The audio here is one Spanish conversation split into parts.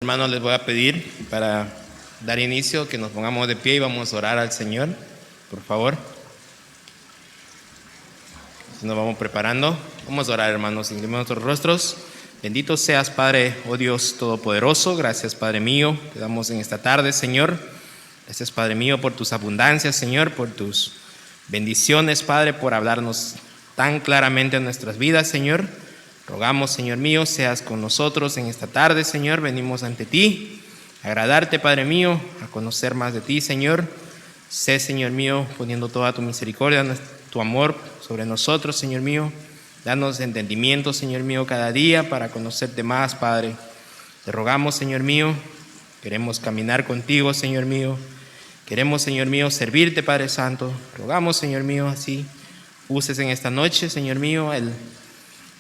Hermanos, les voy a pedir para dar inicio que nos pongamos de pie y vamos a orar al Señor, por favor. Si nos vamos preparando, vamos a orar, hermanos, inclinemos nuestros rostros. Bendito seas, Padre, oh Dios Todopoderoso. Gracias, Padre mío, te damos en esta tarde, Señor. Gracias, Padre mío, por tus abundancias, Señor, por tus bendiciones, Padre, por hablarnos tan claramente en nuestras vidas, Señor. Rogamos, Señor mío, seas con nosotros en esta tarde, Señor. Venimos ante ti, a agradarte, Padre mío, a conocer más de ti, Señor. Sé, Señor mío, poniendo toda tu misericordia, tu amor sobre nosotros, Señor mío. Danos entendimiento, Señor mío, cada día para conocerte más, Padre. Te rogamos, Señor mío, queremos caminar contigo, Señor mío. Queremos, Señor mío, servirte, Padre Santo. Rogamos, Señor mío, así uses en esta noche, Señor mío,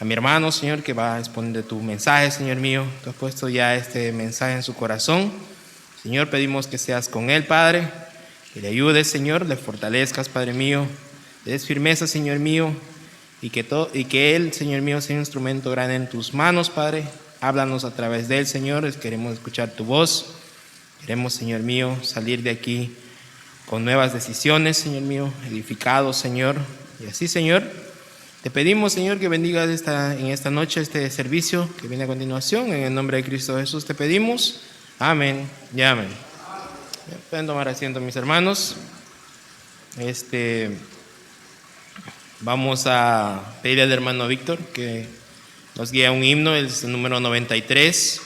a mi hermano, Señor, que va a exponer de tu mensaje, Señor mío. Tú has puesto ya este mensaje en su corazón. Señor, pedimos que seas con él, Padre, que le ayudes, Señor, le fortalezcas, Padre mío, le des firmeza, Señor mío, y que él, Señor mío, sea un instrumento grande en tus manos, Padre. Háblanos a través de él, Señor. Queremos escuchar tu voz. Queremos, Señor mío, salir de aquí con nuevas decisiones, Señor mío, edificados, Señor. Y así, Señor, te pedimos, Señor, que bendigas en esta noche este servicio que viene a continuación. En el nombre de Cristo Jesús te pedimos. Amén y amén. Pueden tomar asiento, mis hermanos. Vamos a pedir al hermano Víctor que nos guíe a un himno, el número 93.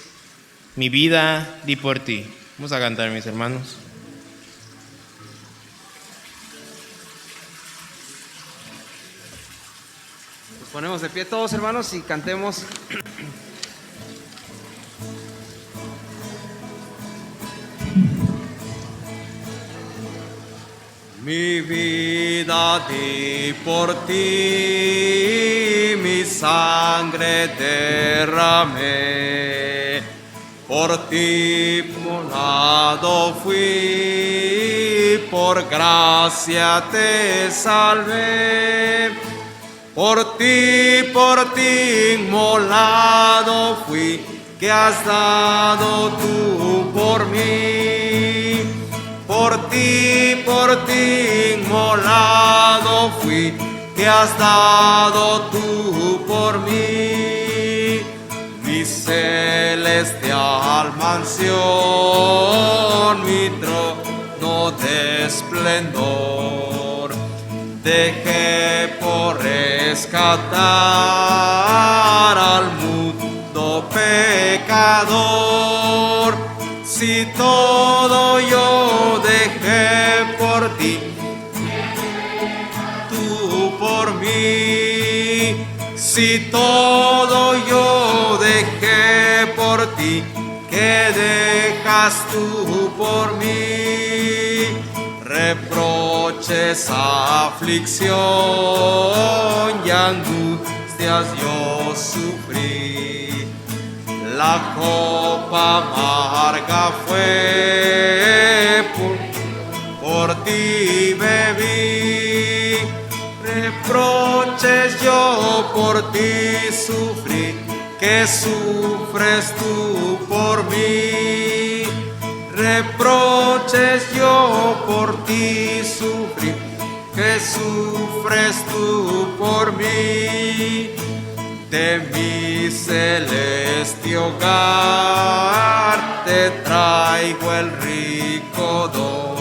Mi vida di por ti. Vamos a cantar, mis hermanos. Ponemos de pie todos, hermanos, y cantemos. Mi vida di por ti, mi sangre derramé, por ti molado fui, por gracia te salvé. Por ti inmolado fui, que has dado tú por mí. Por ti inmolado fui, que has dado tú por mí. Mi celestial mansión, mi trono de esplendor, dejé por rescatar al mundo pecador. Si todo yo dejé por ti, tú por mí. Si todo yo dejé por ti, ¿qué dejas tú por mí? Reproches, aflicción y angustias yo sufrí. La copa amarga fue, por ti bebí. Reproches yo por ti sufrí, que sufres tú por mí. Reproches yo por ti sufrí, que sufres tú por mí. De mi celeste hogar te traigo el rico don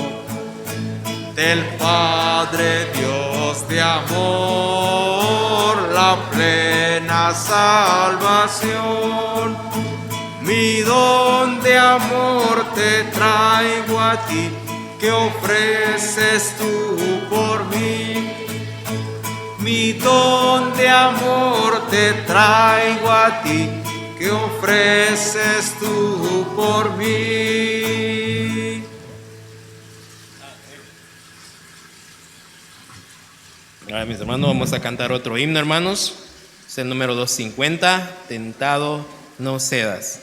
del Padre Dios de amor, la plena salvación. Mi don de amor te traigo a ti, que ofreces tú por mí. Mi don de amor te traigo a ti, que ofreces tú por mí. Ahora, mis hermanos, vamos a cantar otro himno, hermanos. Es el número 250, Tentado no cedas.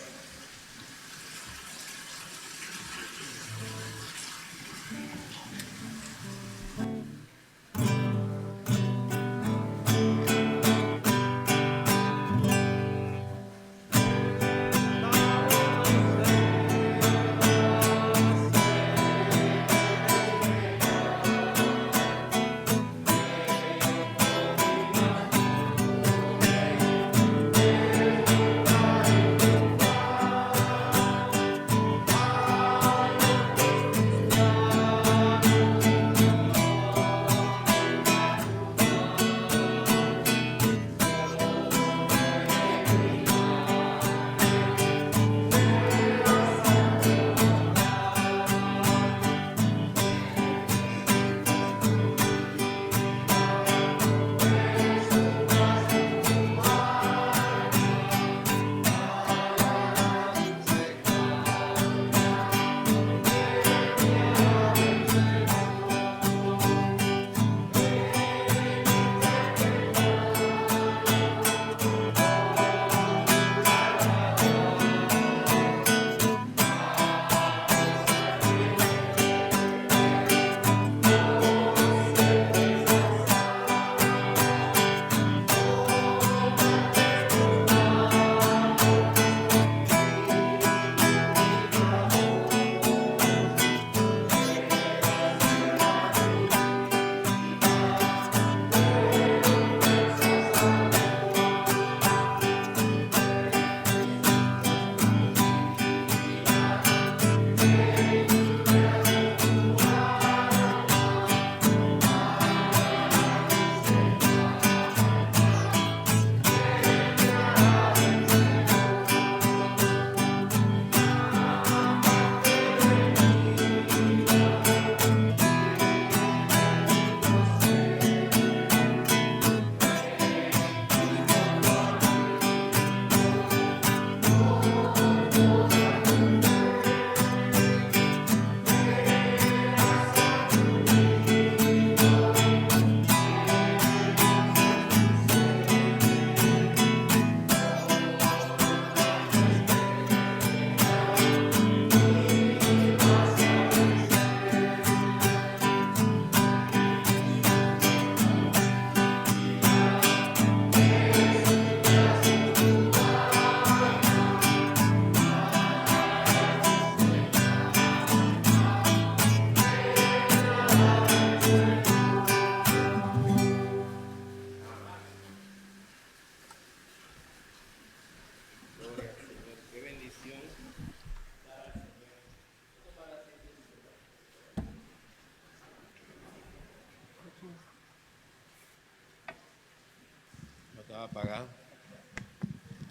apagado.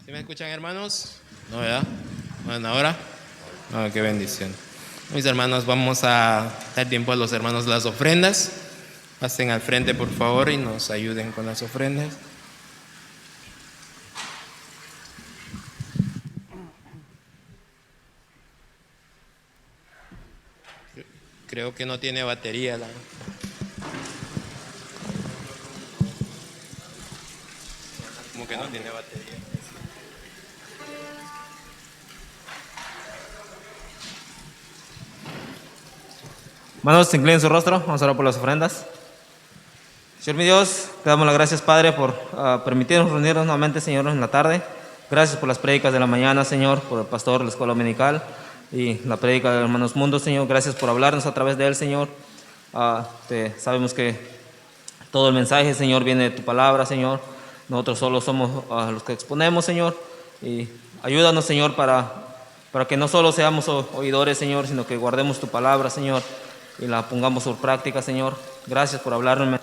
¿Sí me escuchan, hermanos? ¿No, verdad? Bueno, ahora. Oh, qué bendición. Mis hermanos, vamos a dar tiempo a los hermanos de las ofrendas. Pasen al frente, por favor, y nos ayuden con las ofrendas. Creo que no tiene batería como que no tiene batería. Hermanos, se inclinen su rostro, vamos a orar por las ofrendas. Señor mi Dios, te damos las gracias, Padre, por permitirnos reunirnos nuevamente, Señor, en la tarde. Gracias por las prédicas de la mañana, Señor, por el pastor de la escuela dominical y la prédica de Hermanos Mundo, Señor. Gracias por hablarnos a través de él, Señor. Sabemos que todo el mensaje, Señor, viene de tu palabra, Señor. Nosotros solo somos los que exponemos, Señor. Y ayúdanos, Señor, para que no solo seamos oidores, Señor, sino que guardemos tu palabra, Señor, y la pongamos por práctica, Señor. Gracias por hablarnos.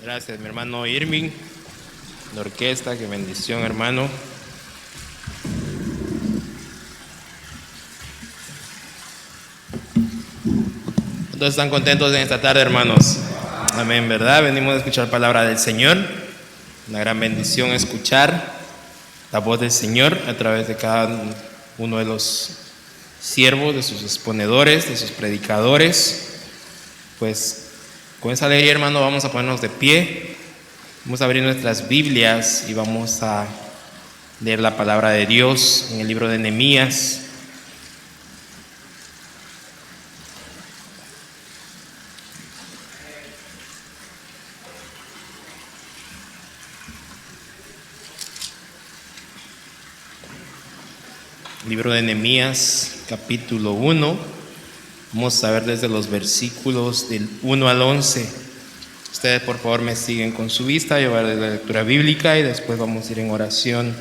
Gracias, mi hermano Irving, la orquesta, qué bendición, hermano. ¿Todos están contentos en esta tarde, hermanos? Amén, ¿verdad? Venimos a escuchar palabra del Señor. Una gran bendición escuchar la voz del Señor a través de cada uno de los siervos, de sus exponedores, de sus predicadores. Pues con esa alegría, hermano, vamos a ponernos de pie, vamos a abrir nuestras Biblias y vamos a leer la palabra de Dios en el libro de Nehemías. Libro de Nehemías, capítulo 1. Vamos a ver desde los versículos del 1 al 11. Ustedes, por favor, me siguen con su vista. Yo voy a leer la lectura bíblica y después vamos a ir en oración.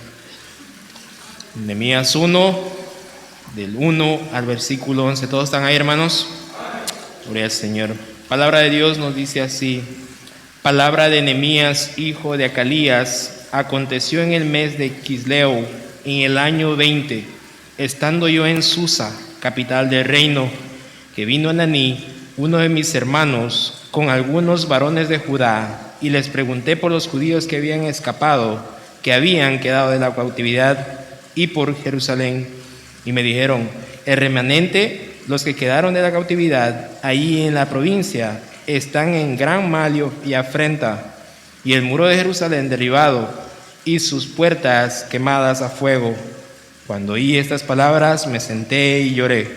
Nehemías 1, del 1 al versículo 11. ¿Todos están ahí, hermanos? Gloria al Señor. Palabra de Dios nos dice así: palabra de Nehemías, hijo de Acalías. Aconteció en el mes de Quisleu, en el año 20 estando yo en Susa, capital del reino, que vino Ananí, uno de mis hermanos, con algunos varones de Judá, y les pregunté por los judíos que habían escapado, que habían quedado de la cautividad, y por Jerusalén. Y me dijeron: el remanente, los que quedaron de la cautividad, allí en la provincia, están en gran mal y afrenta, y el muro de Jerusalén derribado, y sus puertas quemadas a fuego. Cuando oí estas palabras, me senté y lloré,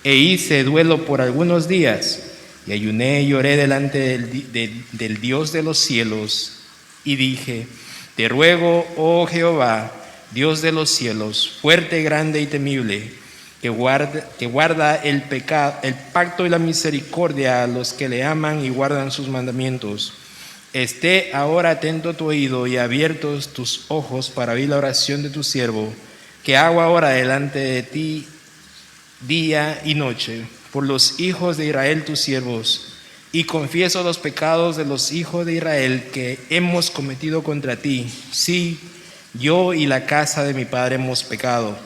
e hice duelo por algunos días, y ayuné y lloré delante del Dios de los cielos, y dije: te ruego, oh Jehová, Dios de los cielos, fuerte, grande y temible, que guarda el pacto y la misericordia a los que le aman y guardan sus mandamientos. Esté ahora atento tu oído y abiertos tus ojos para oír la oración de tu siervo, que hago ahora delante de ti día y noche, por los hijos de Israel tus siervos, y confieso los pecados de los hijos de Israel que hemos cometido contra ti. Sí, yo y la casa de mi padre hemos pecado.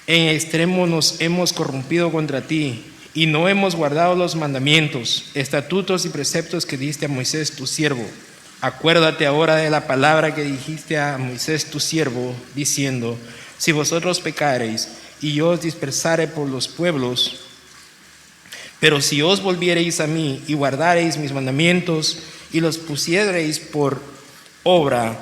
En extremo nos hemos corrompido contra ti, y no hemos guardado los mandamientos, estatutos y preceptos que diste a Moisés tu siervo. Acuérdate ahora de la palabra que dijiste a Moisés tu siervo, diciendo: si vosotros pecareis y yo os dispersare por los pueblos, pero si os volviereis a mí y guardareis mis mandamientos y los pusiereis por obra,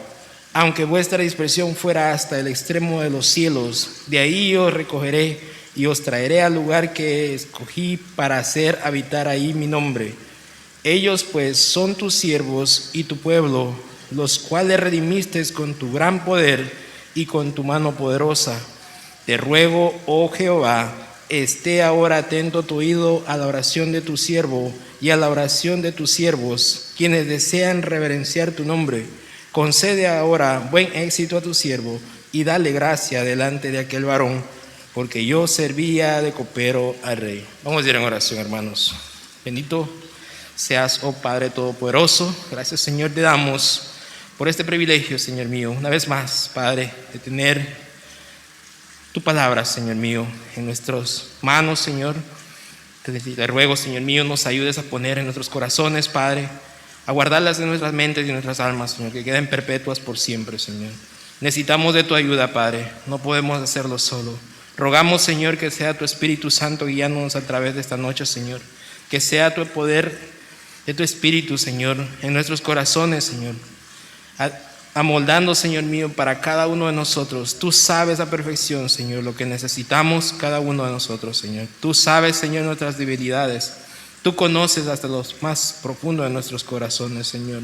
aunque vuestra dispersión fuera hasta el extremo de los cielos, de ahí os recogeré y os traeré al lugar que escogí para hacer habitar ahí mi nombre. Ellos pues son tus siervos y tu pueblo, los cuales redimiste con tu gran poder y con tu mano poderosa. Te ruego, oh Jehová, esté ahora atento tu oído a la oración de tu siervo y a la oración de tus siervos, quienes desean reverenciar tu nombre. Concede ahora buen éxito a tu siervo y dale gracia delante de aquel varón, porque yo servía de copero al rey. Vamos a ir en oración, hermanos. Bendito seas, oh Padre Todopoderoso. Gracias, Señor, te damos por este privilegio, Señor mío, una vez más, Padre, de tener tu palabra, Señor mío, en nuestras manos, Señor. Te ruego, Señor mío, nos ayudes a poner en nuestros corazones, Padre, a guardarlas en nuestras mentes y en nuestras almas, Señor, que queden perpetuas por siempre, Señor. Necesitamos de tu ayuda, Padre, no podemos hacerlo solo. Rogamos, Señor, que sea tu Espíritu Santo guiándonos a través de esta noche, Señor. Que sea tu poder de tu Espíritu, Señor, en nuestros corazones, Señor. Amoldando, Señor mío, para cada uno de nosotros. Tú sabes a perfección, Señor, lo que necesitamos cada uno de nosotros, Señor. Tú sabes, Señor, nuestras debilidades. Tú conoces hasta los más profundos de nuestros corazones, Señor.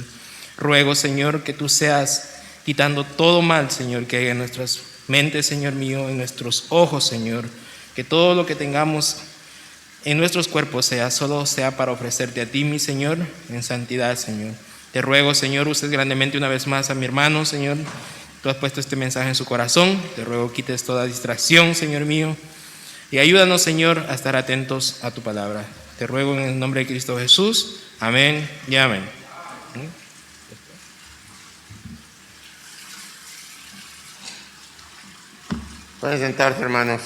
Ruego, Señor, que tú seas quitando todo mal, Señor, que hay en nuestras mentes, Señor mío, en nuestros ojos, Señor. Que todo lo que tengamos en nuestros cuerpos solo sea para ofrecerte a ti, mi Señor, en santidad, Señor. Te ruego, Señor, uses grandemente una vez más a mi hermano, Señor. Tú has puesto este mensaje en su corazón. Te ruego quites toda distracción, Señor mío. Y ayúdanos, Señor, a estar atentos a tu palabra. Te ruego en el nombre de Cristo Jesús. Amén y amén. Pueden sentarse, hermanos.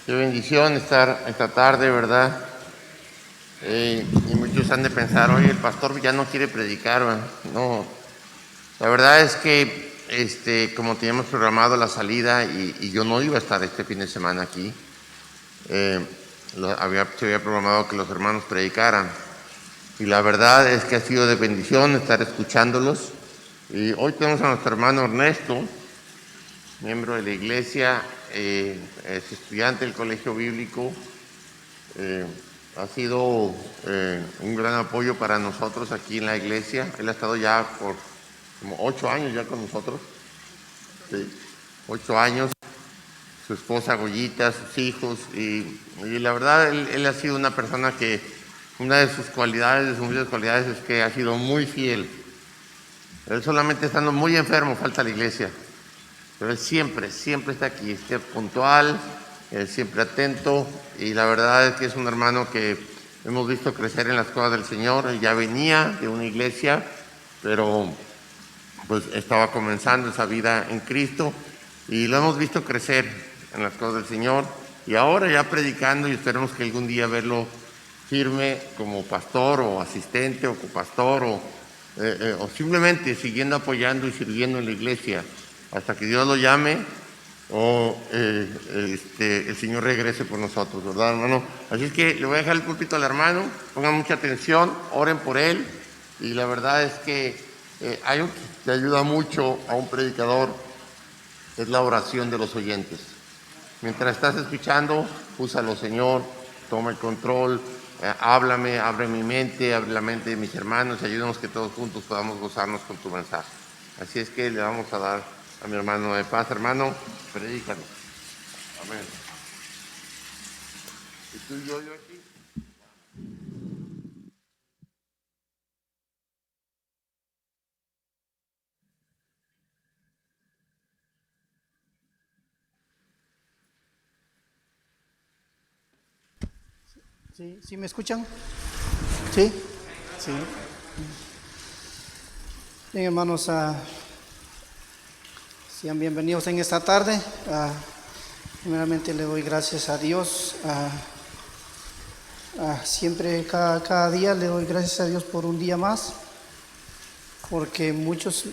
Qué bendición estar esta tarde, ¿verdad? Y muchos han de pensar: oye, el pastor ya no quiere predicar, ¿verdad? No, la verdad es que como teníamos programado la salida y yo no iba a estar este fin de semana aquí, se había programado que los hermanos predicaran, y la verdad es que ha sido de bendición estar escuchándolos. Y hoy tenemos a nuestro hermano Ernesto, miembro de la iglesia, es estudiante del colegio bíblico. Ha sido un gran apoyo para nosotros aquí en la iglesia. Él ha estado ya por como 8 años ya con nosotros. Sí, 8 años. Su esposa Goyita, sus hijos. Y la verdad, él ha sido una persona que, una de sus cualidades, de sus muchas cualidades, es que ha sido muy fiel. Él solamente estando muy enfermo falta a la iglesia. Pero él siempre está aquí, está puntual, siempre atento, y la verdad es que es un hermano que hemos visto crecer en las cosas del Señor. Él ya venía de una iglesia, pero pues estaba comenzando esa vida en Cristo, y lo hemos visto crecer en las cosas del Señor, y ahora ya predicando, y esperemos que algún día verlo firme como pastor o asistente o copastor o simplemente siguiendo apoyando y sirviendo en la iglesia hasta que Dios lo llame o el Señor regrese por nosotros, ¿verdad, hermano? Así es que le voy a dejar el púlpito al hermano, pongan mucha atención, oren por él, y la verdad es que hay algo que ayuda mucho a un predicador, es la oración de los oyentes. Mientras estás escuchando, úsalo, Señor, toma el control, háblame, abre mi mente, abre la mente de mis hermanos, y ayúdanos que todos juntos podamos gozarnos con tu mensaje. Así es que le vamos a dar a mi hermano de paz. Hermano, predícanos. Amén. ¿Y tú y yo aquí? ¿Sí? ¿Sí me escuchan? ¿Sí? Sí. Bien, hermanos, sean bienvenidos en esta tarde. Primeramente le doy gracias a Dios. Siempre, cada día le doy gracias a Dios por un día más, porque muchos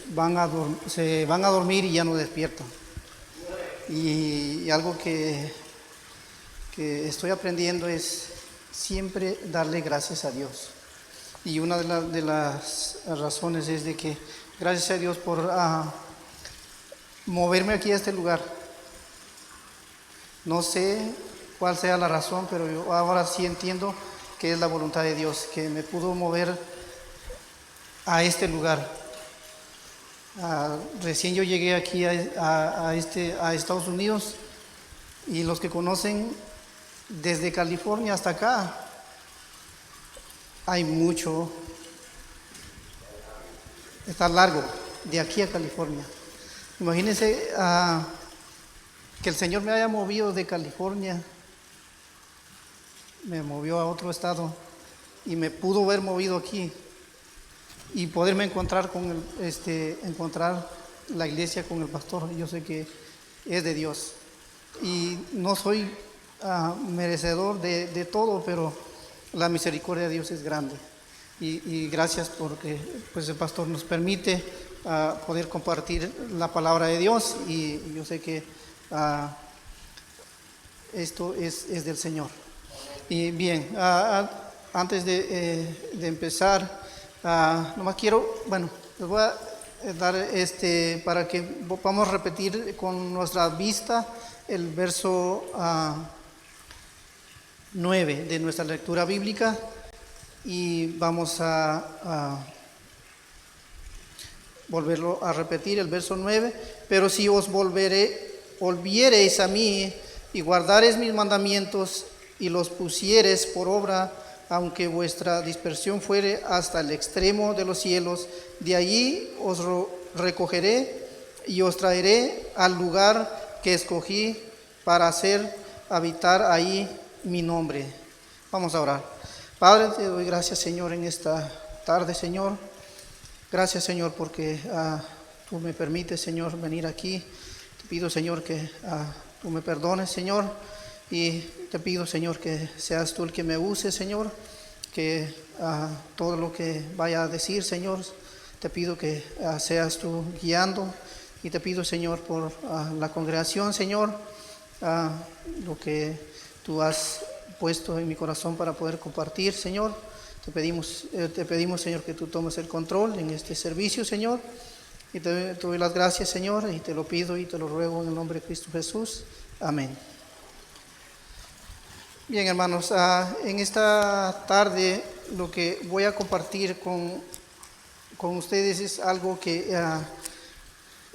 se van a dormir y ya no despiertan. Y algo que estoy aprendiendo es siempre darle gracias a Dios. Y una de las razones es de que gracias a Dios por moverme aquí a este lugar. No sé cuál sea la razón, pero yo ahora sí entiendo que es la voluntad de Dios, que me pudo mover a este lugar. Recién yo llegué aquí a Estados Unidos, y los que conocen desde California hasta acá, hay mucho, está largo, de aquí a California. Imagínense que el Señor me haya movido de California, me movió a otro estado y me pudo haber movido aquí y poderme encontrar encontrar la iglesia con el pastor. Yo sé que es de Dios y no soy merecedor de todo, pero la misericordia de Dios es grande, y gracias porque pues el pastor nos permite poder compartir la palabra de Dios, y yo sé que esto es del Señor. Y bien, antes de empezar, nomás les voy a dar para que vamos a repetir con nuestra vista el verso 9 de nuestra lectura bíblica, y vamos a volverlo a repetir, el verso 9. Pero si os volviereis a mí y guardareis mis mandamientos y los pusiereis por obra, aunque vuestra dispersión fuere hasta el extremo de los cielos, de allí os recogeré y os traeré al lugar que escogí para hacer habitar ahí mi nombre. Vamos a orar. Padre, te doy gracias, Señor, en esta tarde, Señor. Gracias, Señor, porque tú me permites, Señor, venir aquí. Te pido, Señor, que tú me perdones, Señor, y te pido, Señor, que seas tú el que me use, Señor, que todo lo que vaya a decir, Señor, te pido que seas tú guiando, y te pido, Señor, por la congregación, Señor, lo que tú has puesto en mi corazón para poder compartir, Señor. Te pedimos, Señor, que tú tomes el control en este servicio, Señor, y te doy las gracias, Señor, y te lo pido y te lo ruego en el nombre de Cristo Jesús. Amén. Bien, hermanos, en esta tarde lo que voy a compartir con ustedes es algo que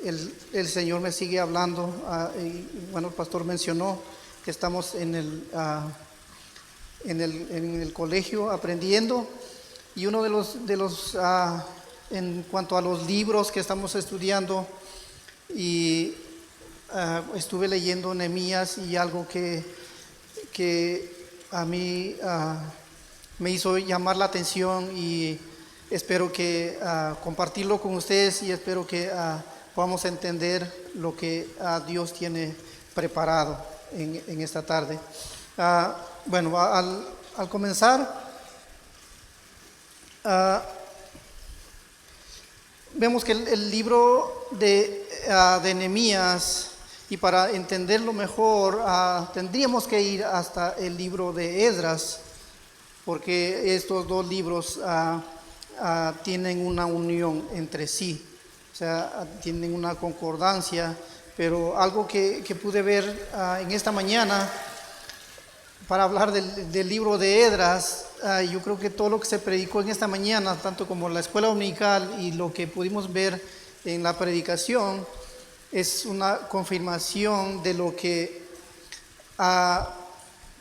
el Señor me sigue hablando. Y, bueno, el pastor mencionó que estamos en el colegio aprendiendo, y uno de los en cuanto a los libros que estamos estudiando, y estuve leyendo Nehemías, y algo que a mí me hizo llamar la atención, y espero que compartirlo con ustedes, y espero que podamos entender lo que Dios tiene preparado en esta tarde. Bueno, al comenzar, vemos que el libro de Nehemías, y para entenderlo mejor, tendríamos que ir hasta el libro de Esdras, porque estos dos libros tienen una unión entre sí, o sea, tienen una concordancia. Pero algo que pude ver en esta mañana, para hablar del libro de Esdras, yo creo que todo lo que se predicó en esta mañana, tanto como la escuela dominical y lo que pudimos ver en la predicación, es una confirmación de lo que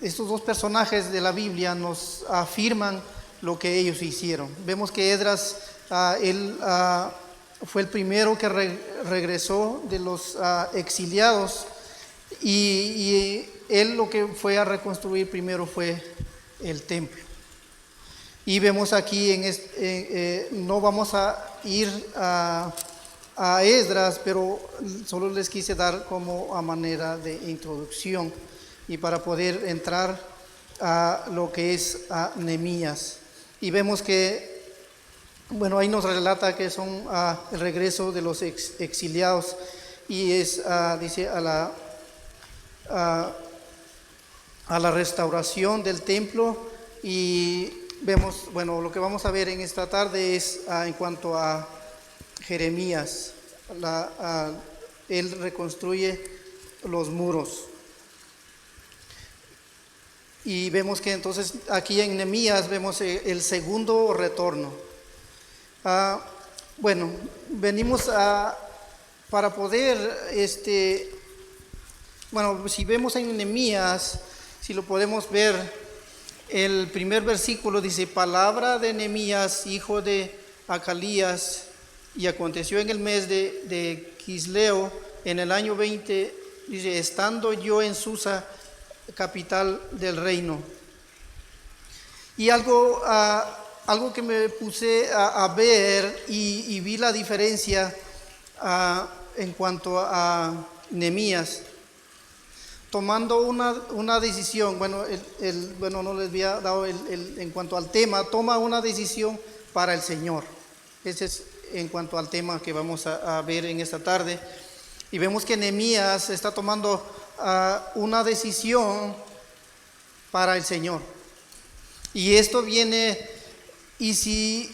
estos dos personajes de la Biblia nos afirman lo que ellos hicieron. Vemos que Esdras, él fue el primero que regresó de los exiliados, y él lo que fue a reconstruir primero fue el templo. Y vemos aquí, no vamos a ir a Esdras, pero solo les quise dar como a manera de introducción y para poder entrar a lo que es Nehemías. Y vemos que, bueno, ahí nos relata que son el regreso de los exiliados, y es, dice, a la restauración del templo. Y vemos, bueno, lo que vamos a ver en esta tarde es en cuanto a Jeremías. Él reconstruye los muros. Y vemos que entonces aquí en Nehemías vemos el segundo retorno. Bueno, venimos para poder, bueno, si vemos en Nehemías, si lo podemos ver, el primer versículo dice: palabra de Nehemías, hijo de Acalías, y aconteció en el mes de Quisleo, en el año 20, dice, estando yo en Susa, capital del reino. Y algo que me puse a ver y vi la diferencia en cuanto a Nehemías, tomando una decisión. Bueno, bueno, no les había dado en cuanto al tema, toma una decisión para el Señor. Ese es en cuanto al tema que vamos a ver en esta tarde. Y vemos que Nehemías está tomando una decisión para el Señor. Y esto viene, y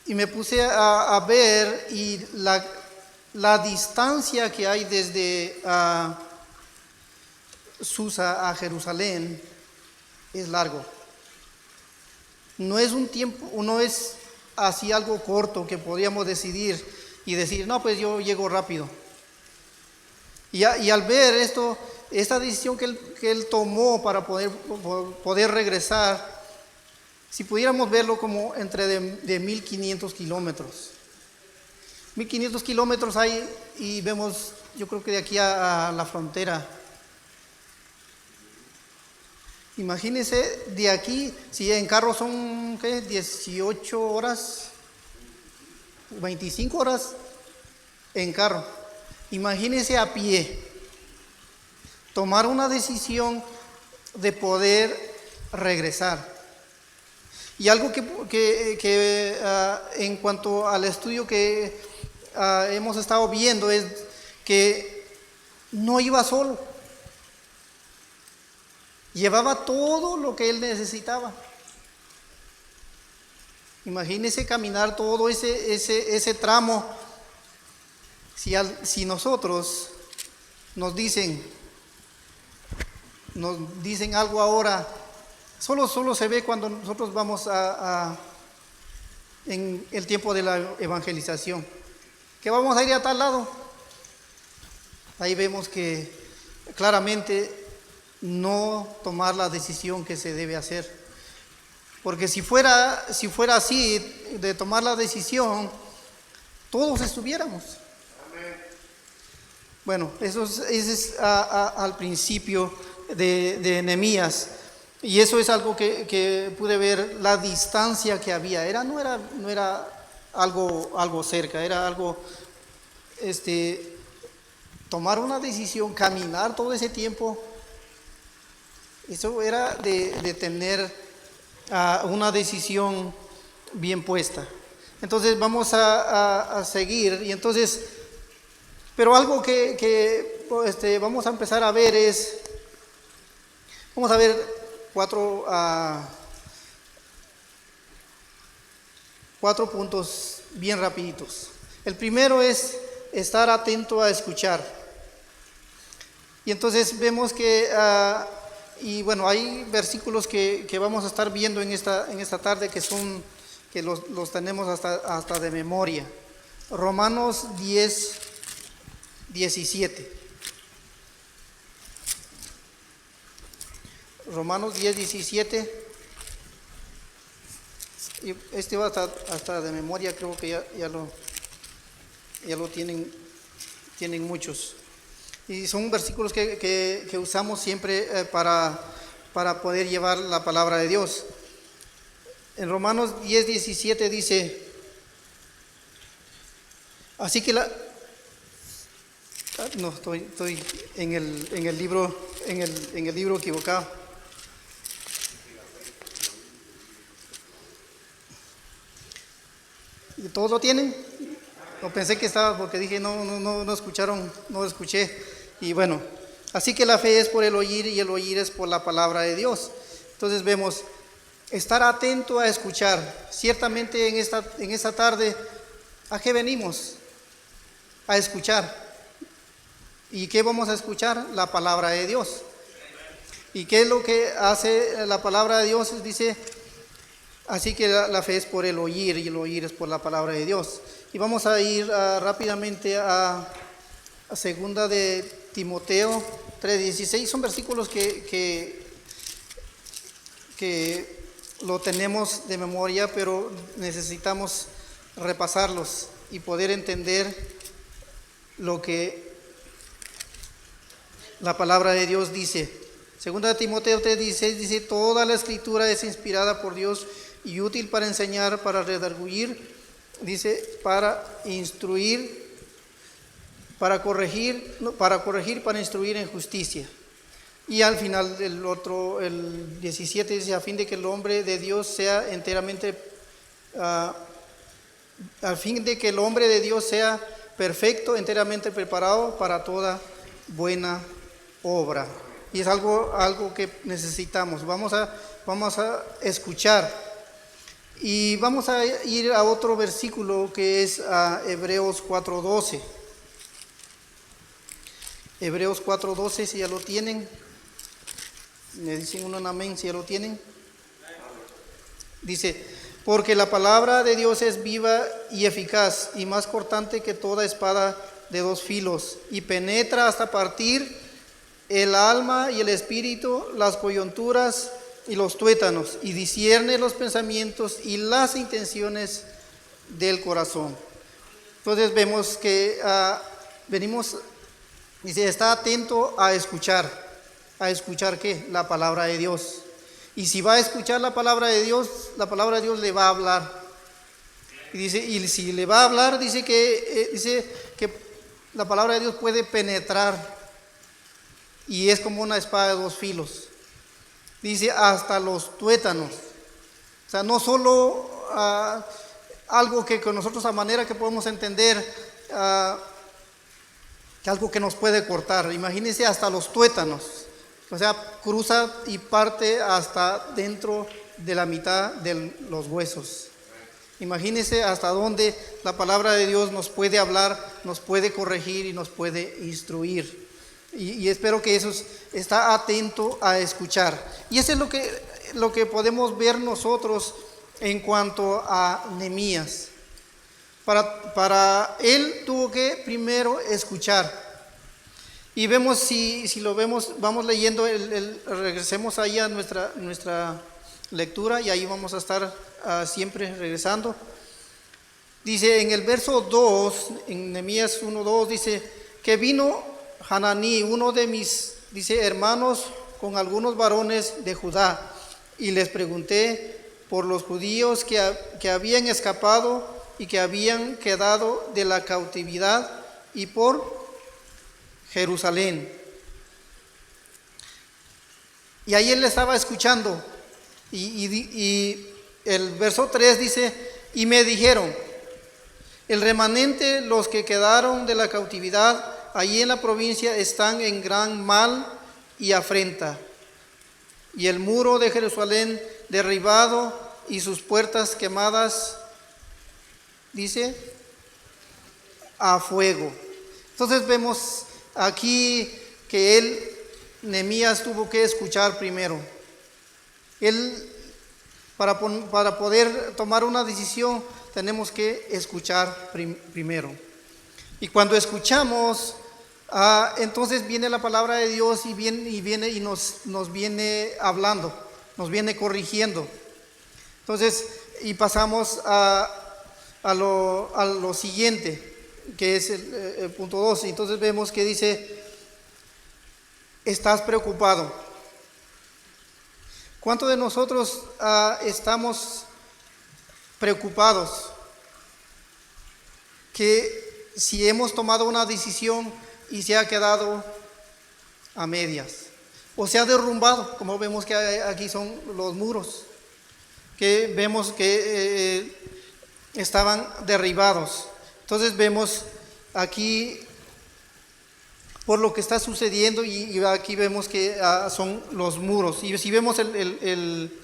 me puse a ver, y la distancia que hay desde Susa a Jerusalén es largo. No es un tiempo, no es así algo corto que podríamos decidir y decir, no, pues yo llego rápido. Y al ver esta decisión que él tomó para poder regresar, si pudiéramos verlo como entre de 1500 kilómetros. 1500 kilómetros hay, y vemos, yo creo que de aquí a la frontera. Imagínense de aquí, si en carro son, ¿qué? 18 horas, 25 horas en carro. Imagínense a pie, tomar una decisión de poder regresar. Y algo que en cuanto al estudio que hemos estado viendo es que no iba solo, llevaba todo lo que él necesitaba. Imagínense caminar todo ese tramo. Si nosotros nos dicen algo ahora, solo se ve cuando nosotros vamos en el tiempo de la evangelización, que vamos a ir a tal lado. Ahí vemos que claramente no tomar la decisión que se debe hacer, porque si fuera así, de tomar la decisión, todos estuviéramos. Bueno, ese es al principio de Nehemías, y eso es algo que pude ver, la distancia que había. No era algo cerca, era algo tomar una decisión, caminar todo ese tiempo, eso era de tener una decisión bien puesta. Entonces vamos a seguir, y entonces, pero algo que vamos a empezar a ver es, vamos a ver cuatro puntos bien rapiditos. El primero es estar atento a escuchar. Y entonces vemos que, y bueno, hay versículos que vamos a estar viendo en esta tarde que los tenemos hasta de memoria. Romanos 10, 17. Romanos 10, 17. Y va hasta de memoria, creo que ya lo tienen muchos. Y son versículos que usamos siempre para poder llevar la palabra de Dios. En Romanos 10, 17 dice, así que no, estoy en el libro equivocado. ¿Y todos lo tienen? No, pensé que estaba, porque dije no escucharon, no escuché. Y bueno, así que la fe es por el oír y el oír es por la palabra de Dios. Entonces vemos, estar atento a escuchar. Ciertamente en esta tarde, ¿a qué venimos? A escuchar. ¿Y qué vamos a escuchar? La palabra de Dios. ¿Y qué es lo que hace la palabra de Dios? Dice, así que la fe es por el oír y el oír es por la palabra de Dios. Y vamos a ir rápidamente a segunda de Timoteo 3:16. Son versículos que lo tenemos de memoria, pero necesitamos repasarlos y poder entender lo que la palabra de Dios dice. Segunda de Timoteo 3:16 dice, toda la escritura es inspirada por Dios y útil para enseñar, para redarguir, dice, para instruir, para corregir, para instruir en justicia. Y al final el 17 dice, a fin de que el hombre de Dios sea enteramente, al fin de que el hombre de Dios sea perfecto, enteramente preparado para toda buena obra. Y es algo que necesitamos. Vamos a escuchar. Y vamos a ir a otro versículo que es Hebreos 4:12. Hebreos 4:12, si ya lo tienen. Me dicen un amén si ya lo tienen. Dice, porque la palabra de Dios es viva y eficaz y más cortante que toda espada de dos filos y penetra hasta partir el alma y el espíritu, las coyunturas y los tuétanos, y discierne los pensamientos y las intenciones del corazón. Entonces vemos que venimos, dice, está atento a escuchar. ¿A escuchar qué? La palabra de Dios. Y si va a escuchar la palabra de Dios le va a hablar. Y dice, y si le va a hablar, dice que la palabra de Dios puede penetrar y es como una espada de dos filos. Dice hasta los tuétanos. O sea, no solo algo que con nosotros a manera que podemos entender, que algo que nos puede cortar. Imagínense hasta los tuétanos. O sea, cruza y parte hasta dentro de la mitad de los huesos. Imagínense hasta dónde la palabra de Dios nos puede hablar, nos puede corregir y nos puede instruir. Y espero que eso está atento a escuchar. Y eso es lo que podemos ver nosotros en cuanto a Nehemías. Para él tuvo que primero escuchar. Y vemos, si lo vemos, vamos leyendo, regresemos ahí a nuestra lectura y ahí vamos a estar siempre regresando. Dice en el verso 2, en Nehemías 1:2, dice que vino Hananí, uno de mis, dice, hermanos, con algunos varones de Judá, y les pregunté por los judíos que habían escapado y que habían quedado de la cautividad y por Jerusalén. Y ahí él estaba escuchando. Y el verso 3 dice, y me dijeron, el remanente, los que quedaron de la cautividad allí en la provincia, están en gran mal y afrenta. Y el muro de Jerusalén derribado y sus puertas quemadas, dice, a fuego. Entonces vemos aquí que Nehemías tuvo que escuchar primero. Él, para poder tomar una decisión, tenemos que escuchar primero. Y cuando escuchamos, entonces viene la palabra de Dios y nos viene hablando, nos viene corrigiendo. Entonces, y pasamos a lo siguiente, que es el punto 2. Entonces vemos que dice, estás preocupado. ¿Cuántos de nosotros estamos preocupados? Que si hemos tomado una decisión y se ha quedado a medias, o se ha derrumbado, como vemos que aquí son los muros, que vemos que estaban derribados. Entonces vemos aquí por lo que está sucediendo, y aquí vemos que son los muros. Y si vemos el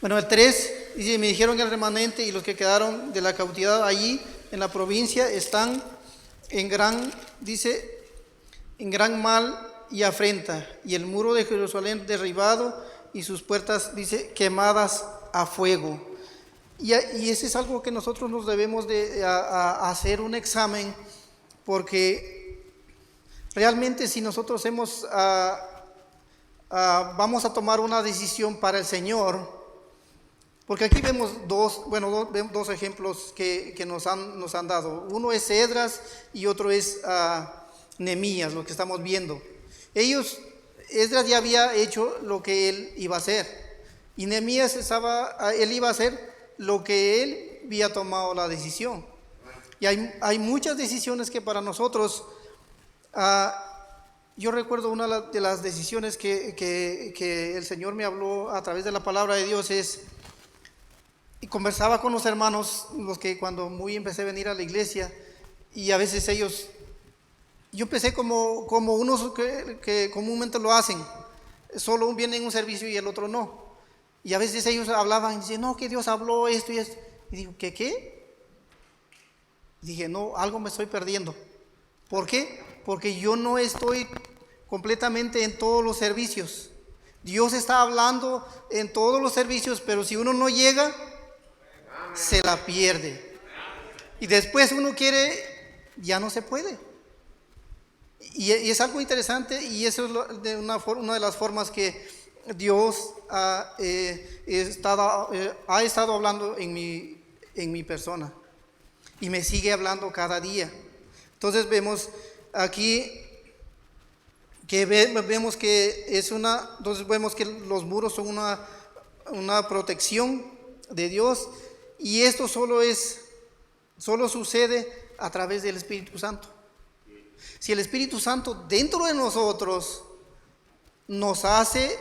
3, dice, me dijeron el remanente y los que quedaron de la cautividad allí en la provincia están en gran mal y afrenta, y el muro de Jerusalén derribado y sus puertas, dice, quemadas a fuego. Y ese es algo que nosotros nos debemos de hacer un examen, porque realmente si nosotros vamos a tomar una decisión para el Señor, porque aquí vemos dos ejemplos que nos han dado. Uno es Esdras y otro es Nehemías, lo que estamos viendo. Esdras ya había hecho lo que él iba a hacer, y Nehemías él iba a hacer lo que él había tomado la decisión. Y hay muchas decisiones que para nosotros, yo recuerdo una de las decisiones que el Señor me habló a través de la palabra de Dios y conversaba con los hermanos, los que cuando empecé a venir a la iglesia, y a veces yo empecé como unos que comúnmente lo hacen, solo viene en un servicio y el otro no. Y a veces ellos hablaban y decían, no, que Dios habló esto y esto. Y digo, ¿qué? Dije, no, algo me estoy perdiendo. ¿Por qué? Porque yo no estoy completamente en todos los servicios. Dios está hablando en todos los servicios, pero si uno no llega, se la pierde. Y después uno quiere, ya no se puede. Y es algo interesante, y eso es una de las formas que Dios ha estado hablando en mi persona, y me sigue hablando cada día. Entonces vemos aquí que vemos que entonces vemos que los muros son una protección de Dios, y esto solo sucede a través del Espíritu Santo. Si el Espíritu Santo dentro de nosotros nos hace,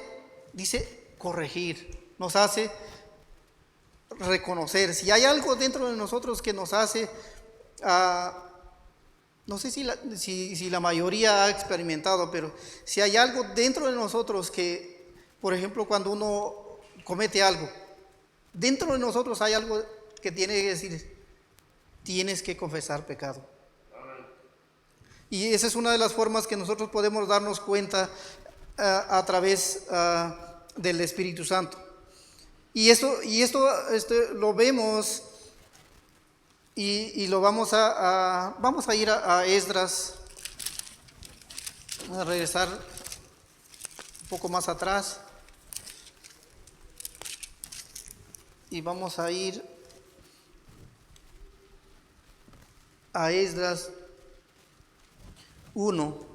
dice, corregir, nos hace reconocer. Si hay algo dentro de nosotros que nos hace, no sé si la mayoría ha experimentado, pero si hay algo dentro de nosotros que, por ejemplo, cuando uno comete algo, dentro de nosotros hay algo que tiene que decir, tienes que confesar pecado. Y esa es una de las formas que nosotros podemos darnos cuenta a través del Espíritu Santo. Y esto lo vemos y lo vamos a ir a Esdras, vamos a regresar un poco más atrás y vamos a ir a Esdras 1.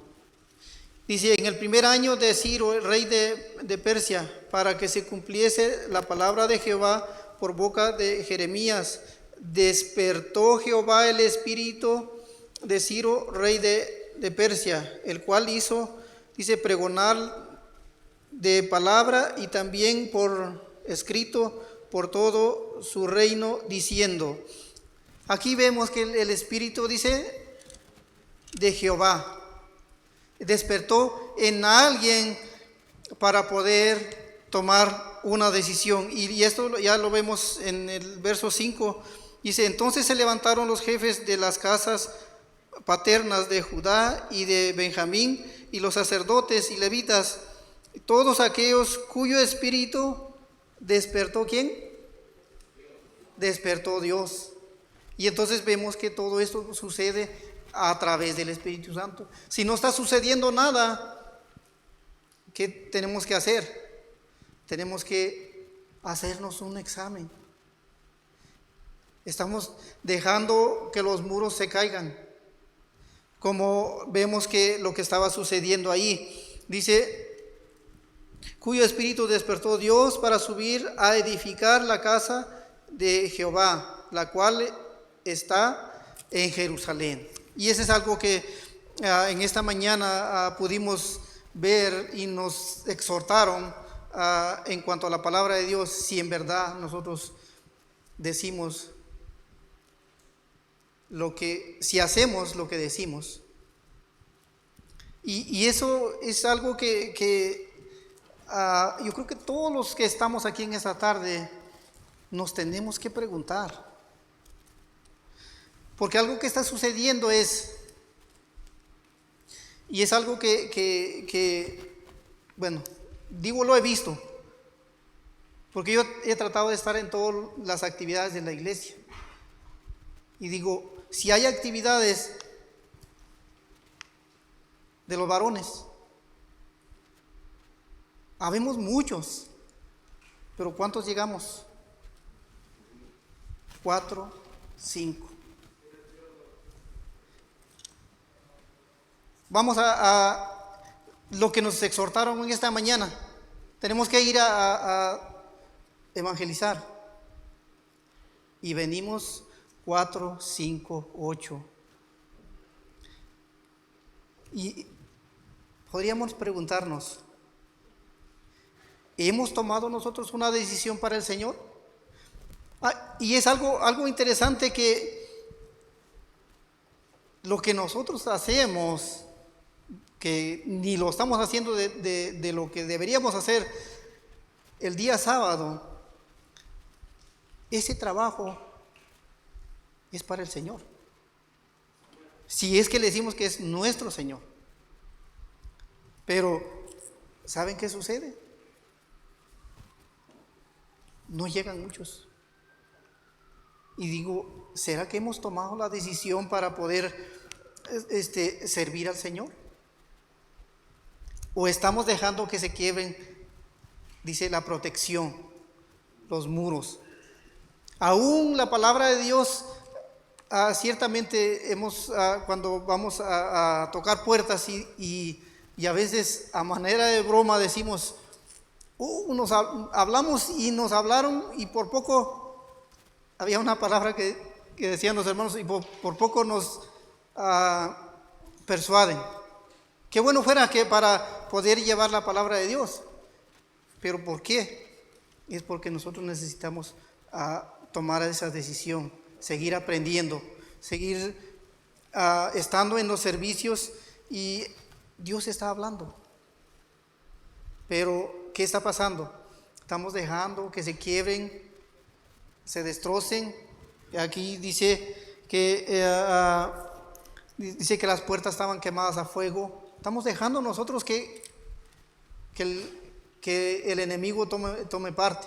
Dice, en el primer año de Ciro, el rey de Persia, para que se cumpliese la palabra de Jehová por boca de Jeremías, despertó Jehová el espíritu de Ciro, rey de Persia, el cual hizo, dice, pregonar de palabra y también por escrito por todo su reino, diciendo. Aquí vemos que el espíritu, dice, de Jehová despertó en alguien para poder tomar una decisión. Y esto ya lo vemos en el verso 5. Dice, entonces se levantaron los jefes de las casas paternas de Judá y de Benjamín, y los sacerdotes y levitas, todos aquellos cuyo espíritu despertó. ¿Quién? Despertó Dios. Y entonces vemos que todo esto sucede a través del Espíritu Santo. Si no está sucediendo nada, ¿qué tenemos que hacer? Tenemos que hacernos un examen. Estamos dejando que los muros se caigan, como vemos que lo que estaba sucediendo ahí. Dice, cuyo espíritu despertó Dios para subir a edificar la casa de Jehová, la cual está en Jerusalén. Y eso es algo que en esta mañana pudimos ver y nos exhortaron en cuanto a la palabra de Dios, si en verdad nosotros decimos si hacemos lo que decimos. Y eso es algo que yo creo que todos los que estamos aquí en esta tarde nos tenemos que preguntar. Porque algo que está sucediendo es algo que bueno, digo, lo he visto, porque yo he tratado de estar en todas las actividades de la iglesia. Y digo, si hay actividades de los varones, habemos muchos, pero ¿cuántos llegamos? 4, 5. Vamos a lo que nos exhortaron en esta mañana. Tenemos que ir a evangelizar. Y venimos 4, 5, 8. Y podríamos preguntarnos, ¿hemos tomado nosotros una decisión para el Señor? Y es algo interesante, que lo que nosotros hacemos, que ni lo estamos haciendo de lo que deberíamos hacer el día sábado, ese trabajo es para el Señor. Si es que le decimos que es nuestro Señor. Pero, ¿saben qué sucede? No llegan muchos. Y digo, ¿será que hemos tomado la decisión para poder servir al Señor? ¿O estamos dejando que se quiebren, dice, la protección, los muros? Aún la palabra de Dios, ciertamente cuando vamos a tocar puertas y a veces a manera de broma decimos, hablamos y nos hablaron, y por poco había una palabra que decían los hermanos, y por poco nos persuaden. Qué bueno fuera que para poder llevar la palabra de Dios. ¿Pero por qué? Es porque nosotros necesitamos tomar esa decisión, seguir aprendiendo, seguir estando en los servicios, y Dios está hablando. Pero ¿qué está pasando? Estamos dejando que se quiebren, se destrocen. Aquí dice que las puertas estaban quemadas a fuego. Estamos dejando nosotros que el enemigo tome parte.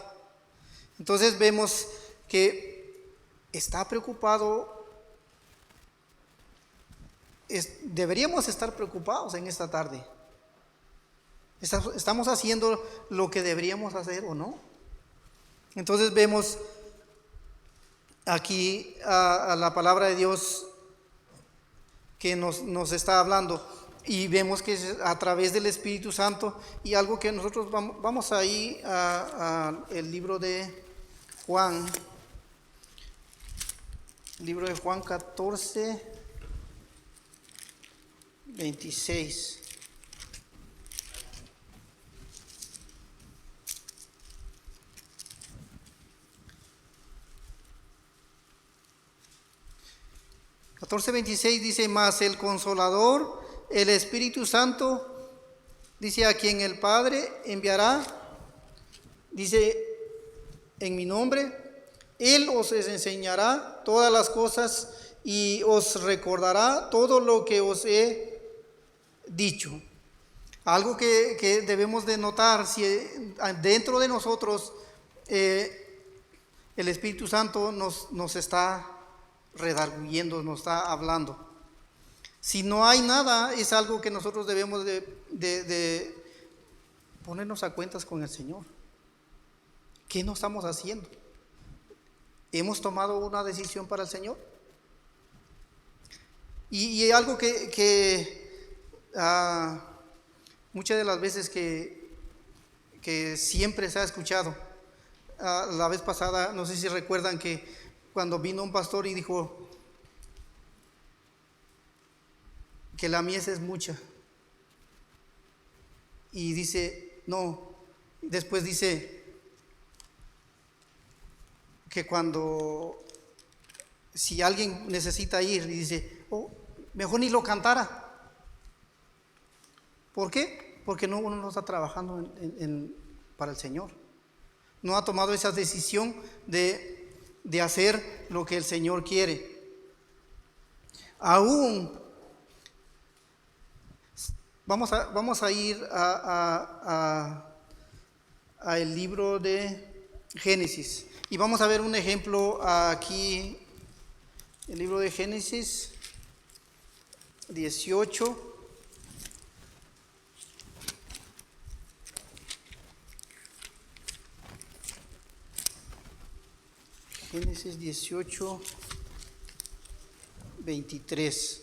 Entonces vemos que está preocupado. Deberíamos estar preocupados en esta tarde. ¿Estamos haciendo lo que deberíamos hacer o no? Entonces vemos aquí a la palabra de Dios que nos está hablando, y vemos que es a través del Espíritu Santo. Y algo que nosotros vamos ahí a el libro de Juan, Libro de Juan 14, 26. Dice, mas el Consolador, el Espíritu Santo, dice, a quien el Padre enviará, dice, en mi nombre, Él os enseñará todas las cosas y os recordará todo lo que os he dicho. Algo que debemos de notar, si dentro de nosotros el Espíritu Santo nos está redarguyendo, nos está hablando. Si no hay nada, es algo que nosotros debemos de ponernos a cuentas con el Señor. ¿Qué no estamos haciendo? ¿Hemos tomado una decisión para el Señor? Y algo que muchas de las veces que siempre se ha escuchado, la vez pasada, no sé si recuerdan que cuando vino un pastor y dijo que la mies es mucha, y dice, no, después dice que si alguien necesita ir, y dice, mejor ni lo cantara. ¿Por qué? Porque uno no está trabajando para el Señor. No ha tomado esa decisión de hacer lo que el Señor quiere. Aún vamos a ir a el libro de Génesis y vamos a ver un ejemplo aquí, el libro de Génesis 18. Génesis 18, 23.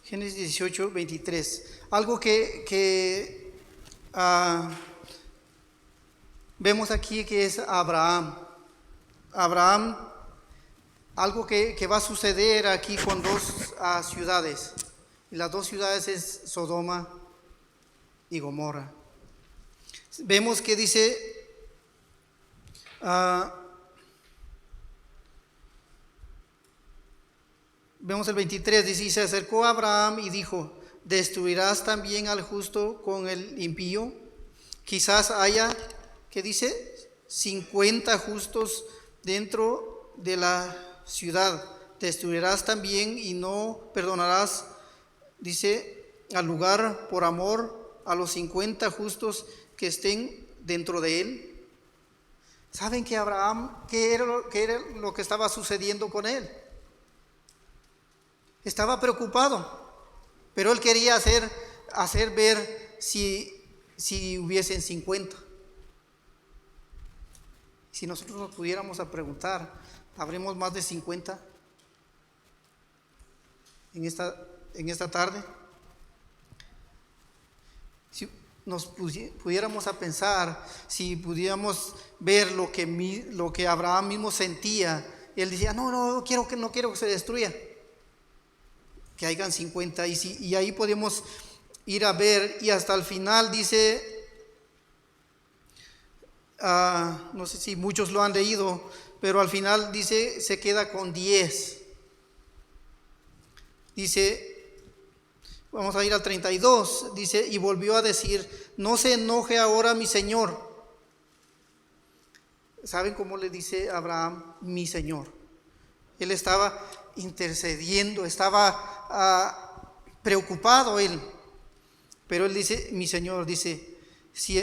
Génesis 18, 23. Algo que vemos aquí que es Abraham. Algo que va a suceder aquí con dos ciudades. Y las dos ciudades es Sodoma y Gomorra. Vemos que dice, vemos el 23, dice, y se acercó a Abraham y dijo, ¿destruirás también al justo con el impío? Quizás haya, ¿qué dice? 50 justos dentro de la ciudad. Destruirás también y no perdonarás, dice, al lugar por amor a los 50 justos que estén dentro de él. ¿Saben que Abraham, qué era lo que estaba sucediendo con él? Estaba preocupado, pero él quería hacer ver si hubiesen 50. Si nosotros nos pudiéramos a preguntar, ¿habremos más de 50 en esta tarde? Si nos pudiéramos a pensar, si pudiéramos ver lo que Abraham mismo sentía, él decía, no quiero que se destruya, que hayan 50, y ahí podemos ir a ver, y hasta el final dice, no sé si muchos lo han leído, pero al final dice, se queda con 10. Dice, vamos a ir al 32, dice, y volvió a decir, no se enoje ahora mi Señor. ¿Saben cómo le dice Abraham, mi Señor? Él estaba intercediendo, estaba preocupado él, pero él dice, mi Señor, dice, si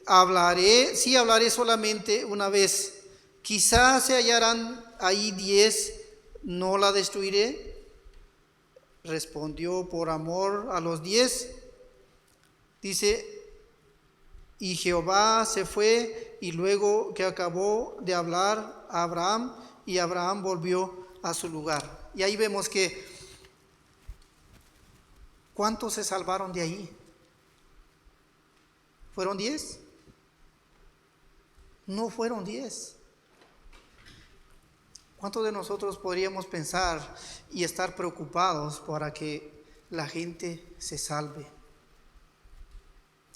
hablaré solamente una vez, quizás se hallarán ahí 10, no la destruiré. Respondió, por amor a los 10, dice, y Jehová se fue, y luego que acabó de hablar a Abraham, y Abraham volvió a su lugar. Y ahí vemos que ¿cuántos se salvaron de ahí? ¿Fueron 10? No fueron 10. ¿Cuántos de nosotros podríamos pensar y estar preocupados para que la gente se salve?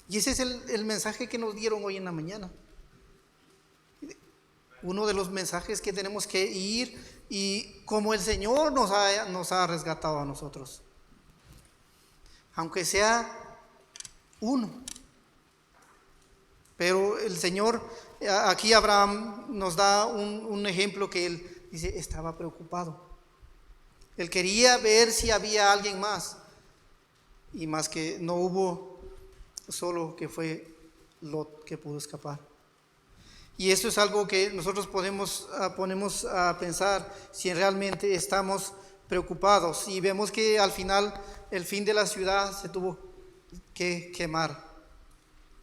Y ese es el mensaje que nos dieron hoy en la mañana. Uno de los mensajes que tenemos que ir, y como el Señor nos ha resgatado a nosotros, aunque sea uno. Pero el Señor, aquí Abraham nos da un ejemplo que él dice, estaba preocupado. Él quería ver si había alguien más, y más que no hubo, solo que fue Lot que pudo escapar. Y esto es algo que nosotros ponemos a pensar si realmente estamos preocupados. Y vemos que al final el fin de la ciudad se tuvo que quemar,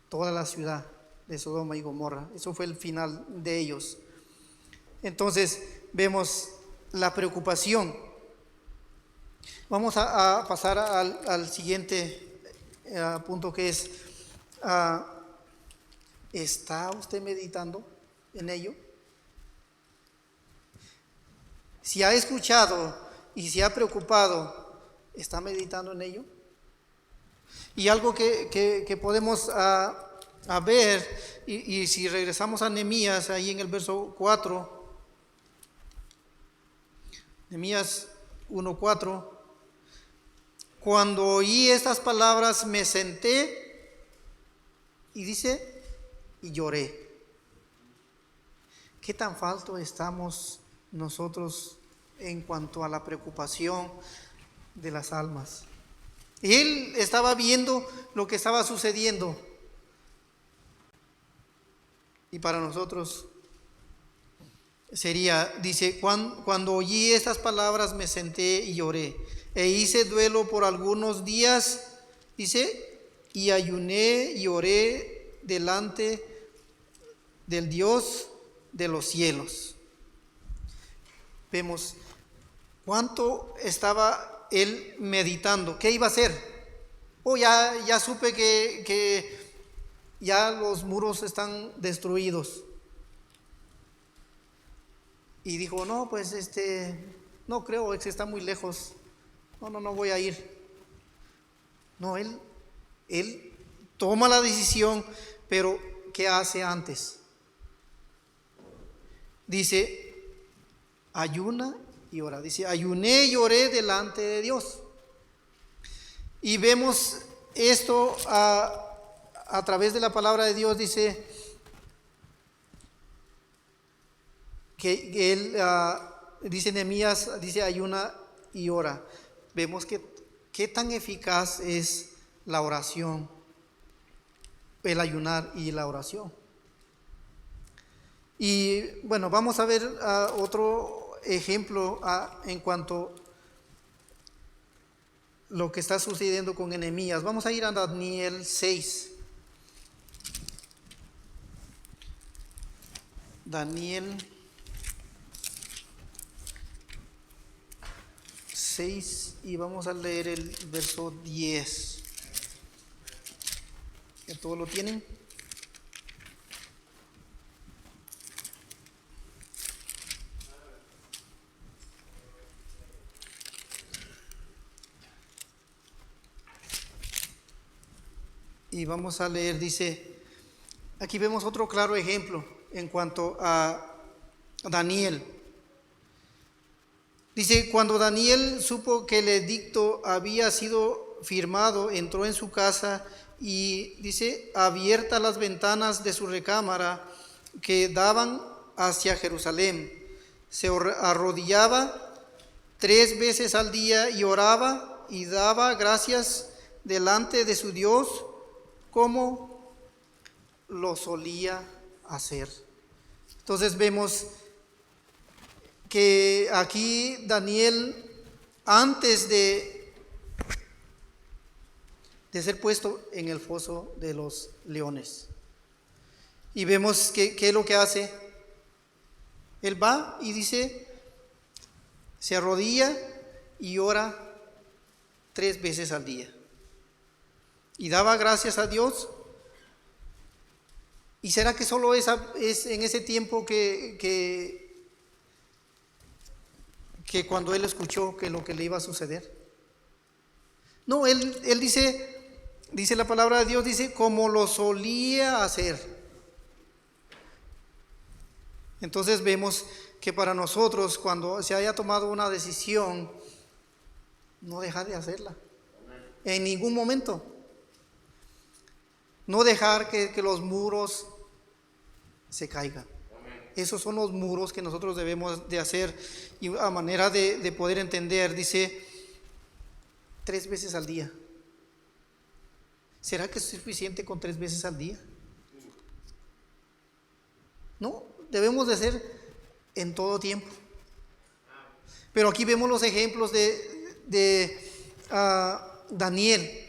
toda la ciudad de Sodoma y Gomorra. Eso fue el final de ellos. Entonces vemos la preocupación. Vamos a pasar al siguiente punto, que es, ¿está usted meditando en ello? Si ha escuchado y se ha preocupado, ¿está meditando en ello? Y algo que podemos ver, y si regresamos a Nehemías, ahí en el verso 4, Nehemías 1:4, cuando oí estas palabras me senté, y dice, y lloré. ¿Qué tan falto estamos nosotros en cuanto a la preocupación de las almas? Él estaba viendo lo que estaba sucediendo, y para nosotros sería, dice, cuando oí estas palabras me senté y lloré, e hice duelo por algunos días, dice, y ayuné y oré delante del Dios de los cielos. Vemos cuánto estaba él meditando. ¿Qué iba a hacer? Ya supe que ya los muros están destruidos. Y dijo, no, pues no creo, es que está muy lejos. No voy a ir. No, él toma la decisión, pero ¿qué hace antes? Dice, ayuna y ora. Dice, ayuné y oré delante de Dios. Y vemos esto a través de la palabra de Dios. Dice que él, dice Nehemías, dice ayuna y ora. Vemos que qué tan eficaz es la oración, el ayunar y la oración. Y bueno, vamos a ver otro ejemplo en cuanto a lo que está sucediendo con Nehemías. Vamos a ir a Daniel 6. Daniel 6, y vamos a leer el verso 10. ¿Ya todos lo tienen? Y vamos a leer, dice, aquí vemos otro claro ejemplo en cuanto a Daniel. Dice, cuando Daniel supo que el edicto había sido firmado, entró en su casa y dice, abiertas las ventanas de su recámara que daban hacia Jerusalén, se arrodillaba 3 veces al día y oraba y daba gracias delante de su Dios, como lo solía hacer. Entonces vemos que aquí Daniel, antes de ser puesto en el foso de los leones, y vemos que es lo que hace. Él va y dice, se arrodilla y ora 3 veces al día. y daba gracias a Dios. ¿Y será que solo es en ese tiempo que cuando él escuchó que lo que le iba a suceder? No, él dice la palabra de Dios, dice, como lo solía hacer. Entonces vemos que para nosotros, cuando se haya tomado una decisión, no dejar de hacerla. En ningún momento. No dejar que los muros se caigan. Esos son los muros que nosotros debemos de hacer. Y a manera de poder entender, dice, 3 veces al día. ¿Será que es suficiente con 3 veces al día? No, debemos de hacer en todo tiempo. Pero aquí vemos los ejemplos de Daniel.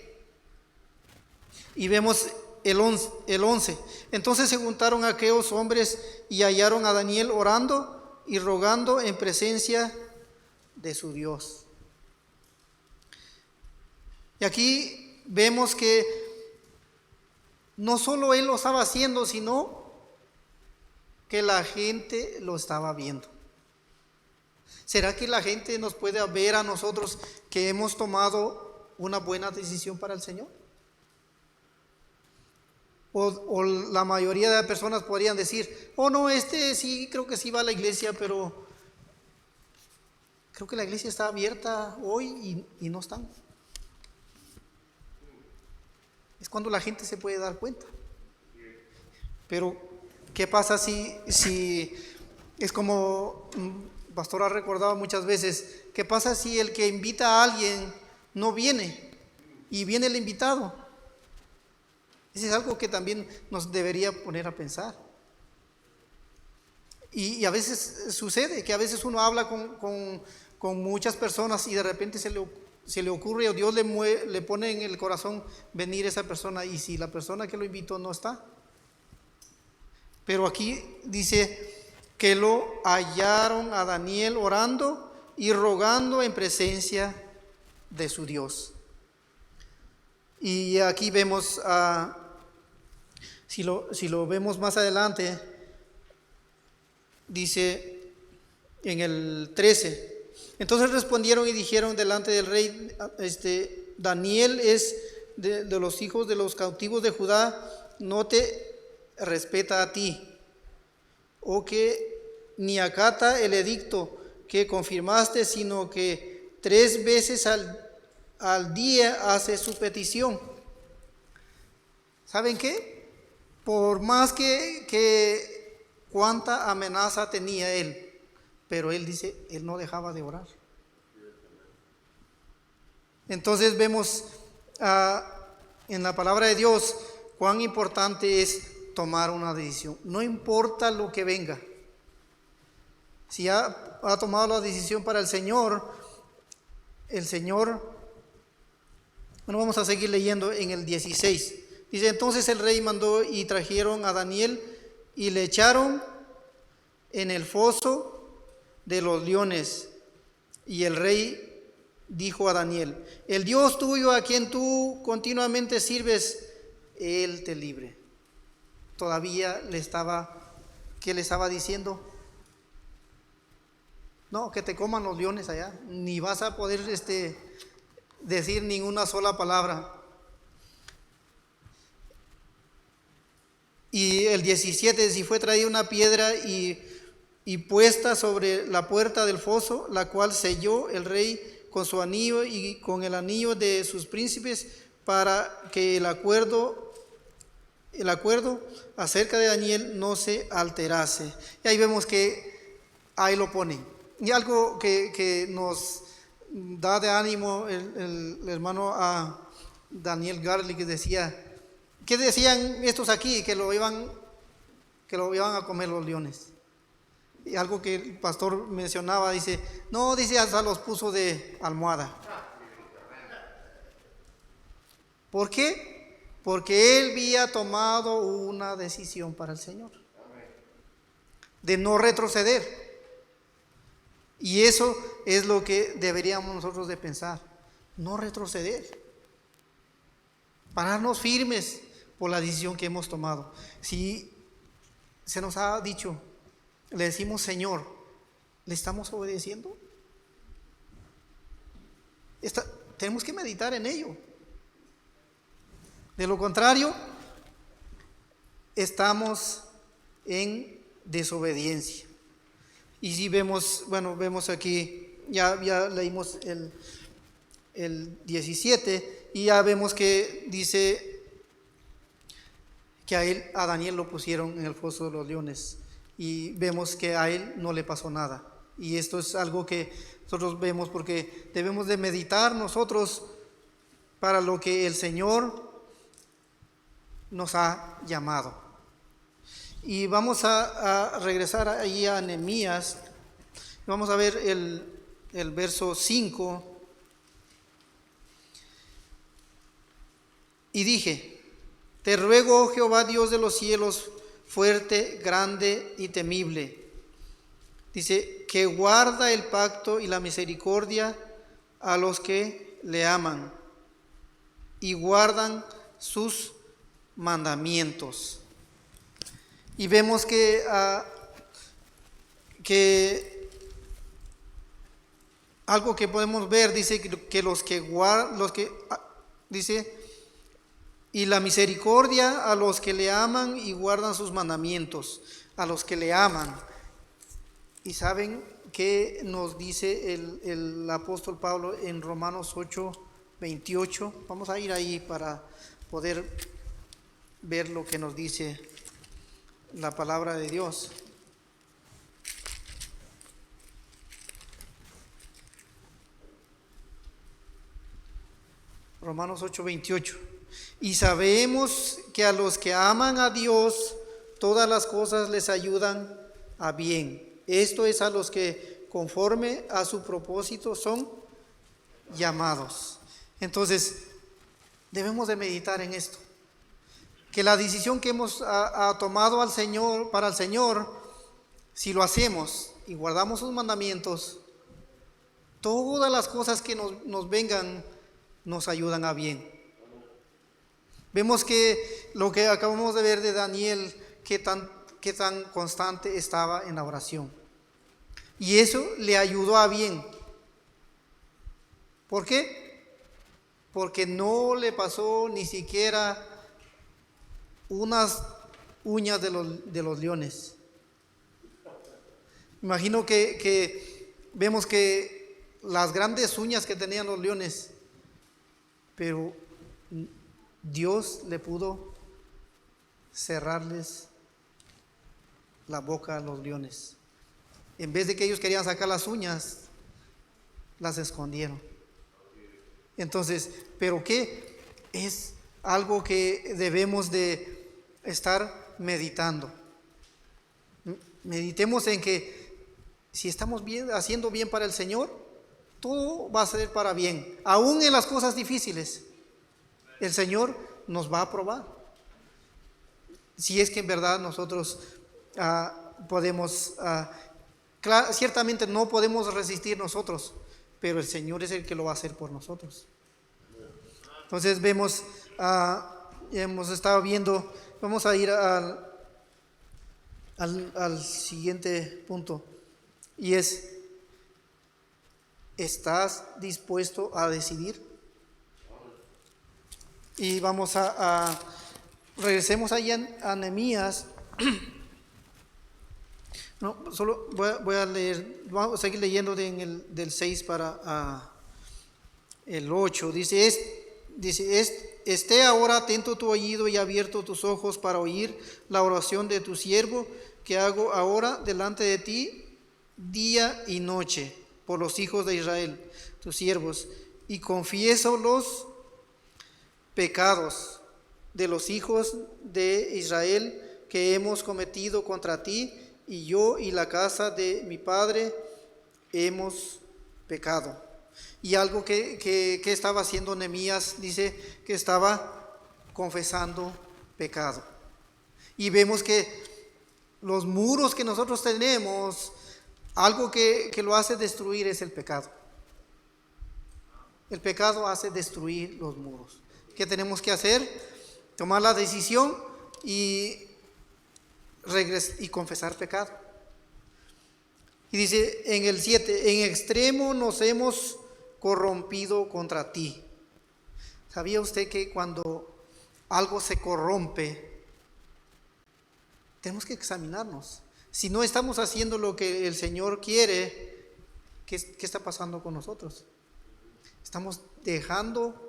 Y vemos el 11. Entonces se juntaron aquellos hombres y hallaron a Daniel orando y rogando en presencia de su Dios. Y aquí vemos que no solo él lo estaba haciendo, sino que la gente lo estaba viendo. ¿Será que la gente nos puede ver a nosotros que hemos tomado una buena decisión para el Señor? O la mayoría de las personas podrían decir, oh no, sí, creo que sí va a la iglesia, pero creo que la iglesia está abierta hoy y no están. Es cuando la gente se puede dar cuenta. Pero, ¿qué pasa si es como pastor ha recordado muchas veces, qué pasa si el que invita a alguien no viene y viene el invitado? Eso es algo que también nos debería poner a pensar. Y a veces sucede que a veces uno habla con muchas personas y de repente se le ocurre o Dios le pone en el corazón venir esa persona, y si la persona que lo invitó no está. Pero aquí dice que lo hallaron a Daniel orando y rogando en presencia de su Dios. Y aquí vemos, si lo vemos más adelante, dice en el 13, entonces respondieron y dijeron delante del rey, Daniel es de los hijos de los cautivos de Judá, no te respeta a ti, o que ni acata el edicto que confirmaste, sino que 3 veces al día hace su petición. ¿Saben qué? Por más que cuánta amenaza tenía él, pero él dice, él no dejaba de orar. Entonces vemos en la palabra de Dios cuán importante es tomar una decisión. No importa lo que venga. Si ha tomado la decisión para el Señor, bueno, vamos a seguir leyendo en el 16. Dice, entonces el rey mandó y trajeron a Daniel y le echaron en el foso de los leones. Y el rey dijo a Daniel, el Dios tuyo a quien tú continuamente sirves, Él te libre. Todavía ¿qué le estaba diciendo? No, que te coman los leones allá, ni vas a poder decir ninguna sola palabra. Y el 17, si fue traída una piedra y puesta sobre la puerta del foso, la cual selló el rey con su anillo y con el anillo de sus príncipes, para que el acuerdo acerca de Daniel no se alterase. Y ahí vemos que ahí lo ponen. Y algo que nos da de ánimo el hermano a Daniel Garlic, que decía, ¿qué decían estos aquí? Que lo iban a comer los leones. Y algo que el pastor mencionaba, dice, no, dice, hasta los puso de almohada. ¿Por qué? Porque él había tomado una decisión para el Señor, de no retroceder. Y eso es lo que deberíamos nosotros de pensar, no retroceder. pararnos firmes por la decisión que hemos tomado. Si se nos ha dicho, le decimos Señor, ¿le estamos obedeciendo? Tenemos que meditar en ello. De lo contrario, estamos en desobediencia. Y si vemos, vemos aquí, ya leímos el 17, y ya vemos que dice que a Daniel lo pusieron en el foso de los leones, y vemos que a él no le pasó nada. Y esto es algo que nosotros vemos porque debemos de meditar nosotros para lo que el Señor nos ha llamado. Y vamos a regresar ahí a Nehemías. Vamos a ver el verso 5. Y dije: te ruego, oh Jehová, Dios de los cielos, fuerte, grande y temible. Dice, que guarda el pacto y la misericordia a los que le aman y guardan sus mandamientos. Y vemos que algo que podemos ver, dice que dice, y la misericordia a los que le aman y guardan sus mandamientos, a los que le aman. Y saben qué nos dice el apóstol Pablo en Romanos 8:28. Vamos a ir ahí para poder ver lo que nos dice la palabra de Dios. Romanos 8:28. Y sabemos que a los que aman a Dios, todas las cosas les ayudan a bien. Esto es a los que conforme a su propósito son llamados. Entonces, debemos de meditar en esto. Que la decisión que hemos tomado para el Señor, si lo hacemos y guardamos sus mandamientos, todas las cosas que nos vengan nos ayudan a bien. Vemos que lo que acabamos de ver de Daniel, qué tan constante estaba en la oración. Y eso le ayudó a bien. ¿Por qué? Porque no le pasó ni siquiera unas uñas de los leones. Imagino que vemos que las grandes uñas que tenían los leones, pero Dios le pudo cerrarles la boca a los leones. En vez de que ellos querían sacar las uñas, las escondieron. Entonces, ¿pero qué? Es algo que debemos de estar meditando. Meditemos en que si estamos haciendo bien para el Señor, todo va a ser para bien. Aún en las cosas difíciles, el Señor nos va a probar. Si es que en verdad nosotros podemos... ciertamente no podemos resistir nosotros, pero el Señor es el que lo va a hacer por nosotros. Entonces vemos, hemos estado viendo, vamos a ir al siguiente punto, y es: ¿estás dispuesto a decidir? Y vamos regresemos ahí a Nehemías. No, solo voy a leer, vamos a seguir leyendo del 6 para el 8. Dice, esté ahora atento tu oído y abierto tus ojos para oír la oración de tu siervo que hago ahora delante de ti día y noche por los hijos de Israel, tus siervos, y confieso los pecados de los hijos de Israel que hemos cometido contra ti, y yo y la casa de mi padre hemos pecado. Y algo que estaba haciendo Nehemías, dice que estaba confesando pecado. Y vemos que los muros que nosotros tenemos, algo que lo hace destruir es el pecado. El pecado hace destruir los muros. ¿Qué tenemos que hacer? Tomar la decisión y confesar pecado. Y dice en el 7, en extremo nos hemos corrompido contra ti. ¿Sabía usted que cuando algo se corrompe, tenemos que examinarnos? Si no estamos haciendo lo que el Señor quiere, ¿qué está pasando con nosotros? Estamos dejando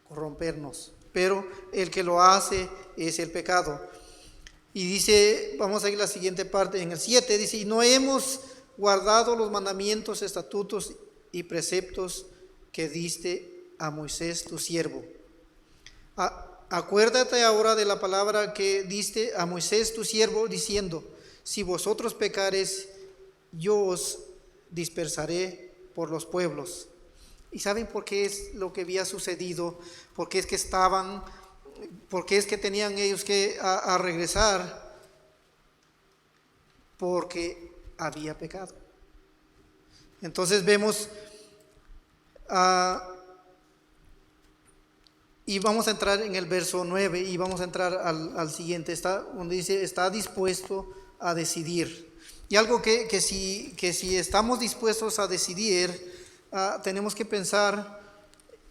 corrompernos, pero el que lo hace es el pecado. Y dice, vamos a ir a la siguiente parte, en el 7 dice, y no hemos guardado los mandamientos, estatutos y preceptos que diste a Moisés tu siervo. Acuérdate ahora de la palabra que diste a Moisés tu siervo, diciendo, si vosotros pecares, yo os dispersaré por los pueblos. ¿Y saben por qué es lo que había sucedido? ¿Por qué es que tenían ellos que a regresar? Porque había pecado. Entonces vemos, y vamos a entrar en el verso 9 y vamos a entrar al siguiente, donde dice, está dispuesto a decidir. Y algo que si estamos dispuestos a decidir, tenemos que pensar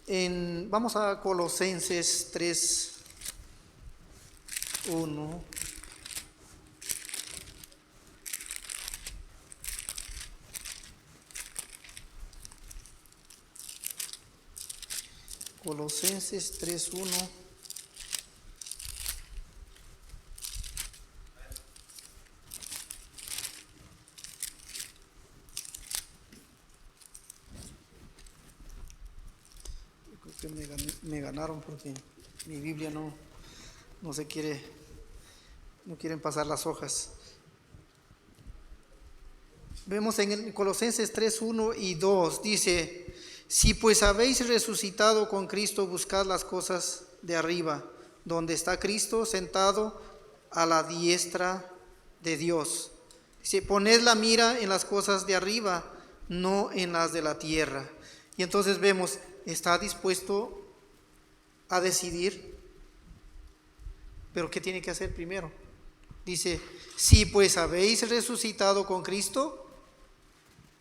en, vamos a Colosenses 3:1. Colosenses 3:1. Creo que me ganaron porque mi Biblia no quieren pasar las hojas. Vemos en el Colosenses 3:1 y 2, dice, si pues habéis resucitado con Cristo, buscad las cosas de arriba, donde está Cristo sentado a la diestra de Dios. Dice, poned la mira en las cosas de arriba, no en las de la tierra. Y entonces vemos, está dispuesto a decidir, pero ¿qué tiene que hacer primero? Dice, si pues habéis resucitado con Cristo,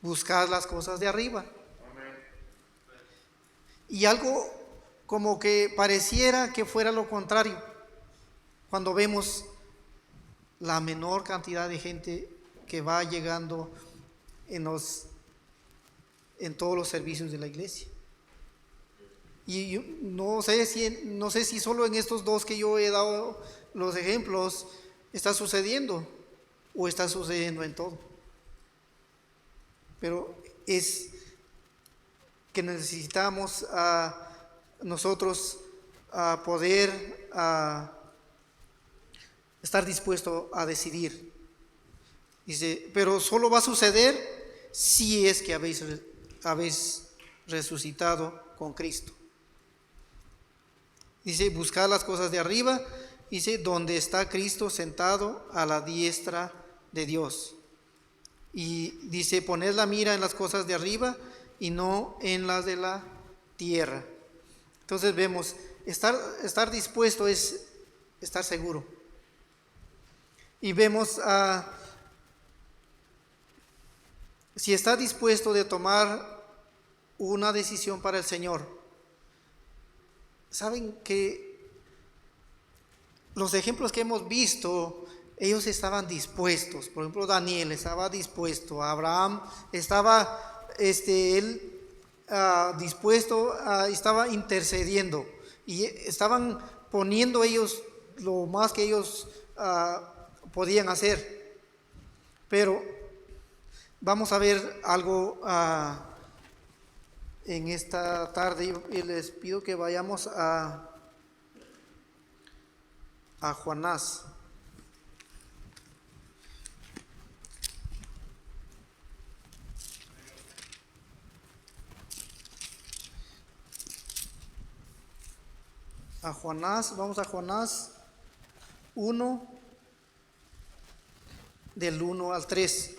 buscad las cosas de arriba. Y algo como que pareciera que fuera lo contrario, cuando vemos la menor cantidad de gente que va llegando en todos los servicios de la iglesia. Y yo no sé si solo en estos dos que yo he dado los ejemplos está sucediendo o está sucediendo en todo. Pero es que necesitamos nosotros poder estar dispuesto a decidir. Dice, pero solo va a suceder si es que habéis resucitado con Cristo. Dice, buscad las cosas de arriba, dice, donde está Cristo sentado a la diestra de Dios. Y dice, poned la mira en las cosas de arriba y no en las de la tierra. Entonces vemos, estar dispuesto es estar seguro. Y vemos, si está dispuesto de tomar una decisión para el Señor. Saben que los ejemplos que hemos visto, ellos estaban dispuestos. Por ejemplo, Daniel estaba dispuesto, Abraham estaba dispuesto, estaba intercediendo y estaban poniendo ellos lo más que ellos podían hacer. Pero vamos a ver algo en esta tarde y les pido que vayamos a Jonás. Vamos a Jonás 1, del 1 al 3.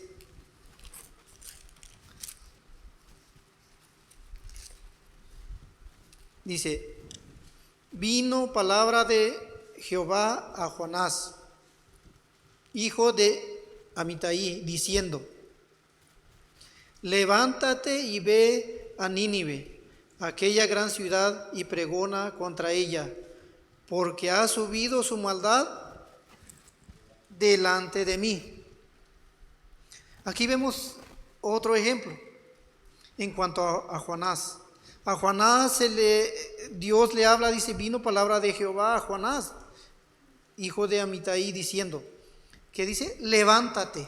Dice, vino palabra de Jehová a Jonás, hijo de Amitai, diciendo: levántate y ve a Nínive, aquella gran ciudad, y pregona contra ella, porque ha subido su maldad delante de mí. Aquí vemos otro ejemplo en cuanto a Jonás. A Jonás Dios le habla, dice, vino palabra de Jehová a Jonás, hijo de Amitai, diciendo, que dice, levántate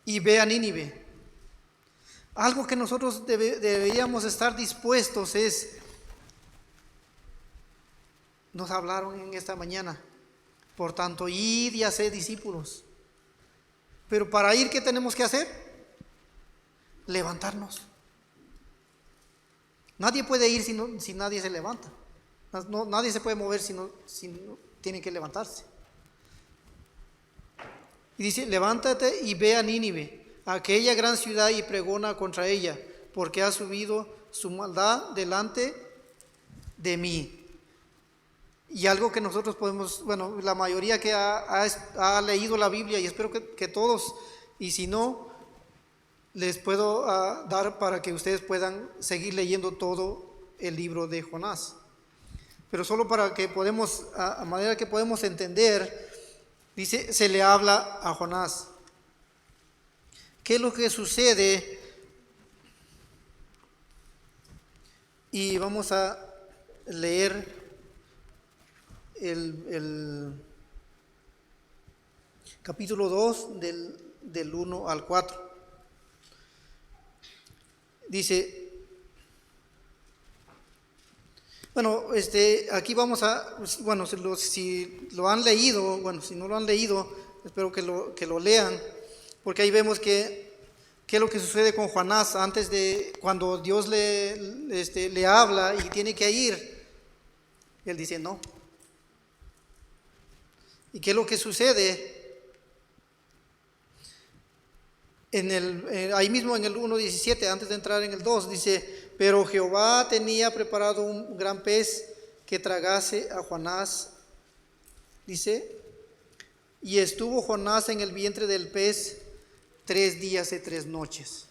y ve a Nínive. Algo que nosotros deberíamos estar dispuestos es, nos hablaron en esta mañana, por tanto, id y haced discípulos. Pero para ir, ¿qué tenemos que hacer? Levantarnos. Nadie puede ir si nadie se levanta. Nadie se puede mover si no tiene que levantarse. Y dice, levántate y ve a Nínive, aquella gran ciudad, y pregona contra ella, porque ha subido su maldad delante de mí. Y algo que nosotros podemos, bueno, la mayoría que ha leído la Biblia, y espero que todos, y si no, les puedo dar para que ustedes puedan seguir leyendo todo el libro de Jonás. Pero solo para que podemos, a manera que podemos entender, dice, se le habla a Jonás. ¿Qué es lo que sucede? Y vamos a leer el capítulo 2 del 1 al 4. Dice, bueno, aquí vamos a, bueno, si lo han leído, bueno, si no lo han leído, espero que lo lean, porque ahí vemos qué es lo que sucede con Jonás antes de, cuando Dios le habla y tiene que ir, él dice no. ¿Y qué es lo que sucede? Ahí mismo en el 1:17, antes de entrar en el 2, dice, pero Jehová tenía preparado un gran pez que tragase a Jonás, dice, y estuvo Jonás en el vientre del pez 3 días y 3 noches.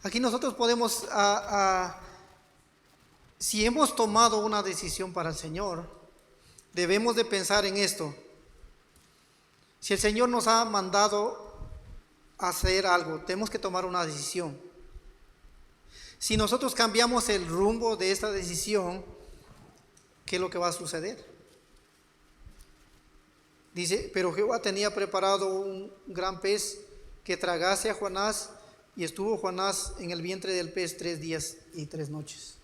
Aquí nosotros podemos, si hemos tomado una decisión para el Señor, debemos de pensar en esto. Si el Señor nos ha mandado a hacer algo, tenemos que tomar una decisión. Si nosotros cambiamos el rumbo de esta decisión, ¿qué es lo que va a suceder? Dice, pero Jehová tenía preparado un gran pez que tragase a Jonás, y estuvo Jonás en el vientre del pez 3 días y 3 noches.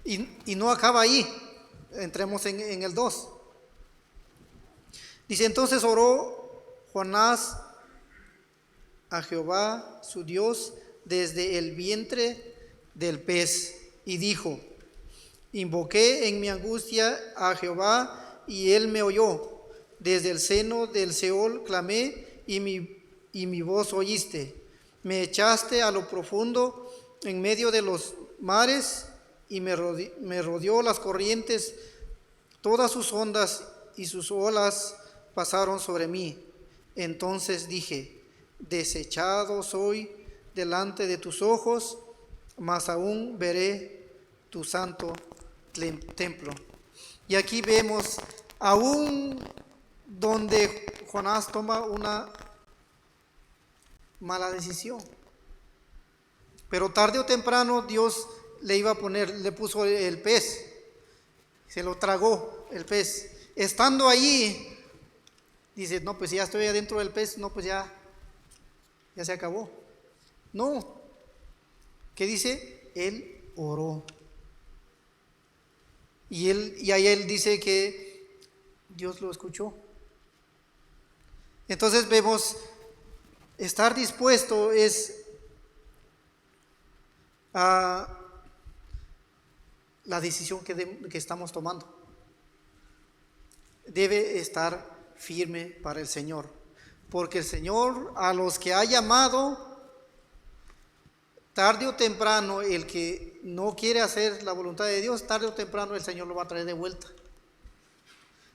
Y no acaba ahí, entremos en el 2. Dice, entonces oró Jonás a Jehová su Dios desde el vientre del pez y dijo, invoqué en mi angustia a Jehová y él me oyó. Desde el seno del Seol clamé y mi voz oíste. Me echaste a lo profundo en medio de los mares y me rodeó las corrientes, todas sus ondas y sus olas pasaron sobre mí. Entonces dije, desechado soy delante de tus ojos, mas aún veré tu santo templo. Y aquí vemos aún donde Jonás toma una mala decisión, pero tarde o temprano Dios le puso el pez, se lo tragó el pez. Estando allí, dice, no, pues ya estoy adentro del pez, no, pues ya se acabó. No, ¿qué dice? Él oró. Y ahí él dice que Dios lo escuchó. Entonces vemos, estar dispuesto es a la decisión que estamos tomando. Debe estar firme para el Señor, porque el Señor a los que ha llamado tarde o temprano, el que no quiere hacer la voluntad de Dios, tarde o temprano el Señor lo va a traer de vuelta,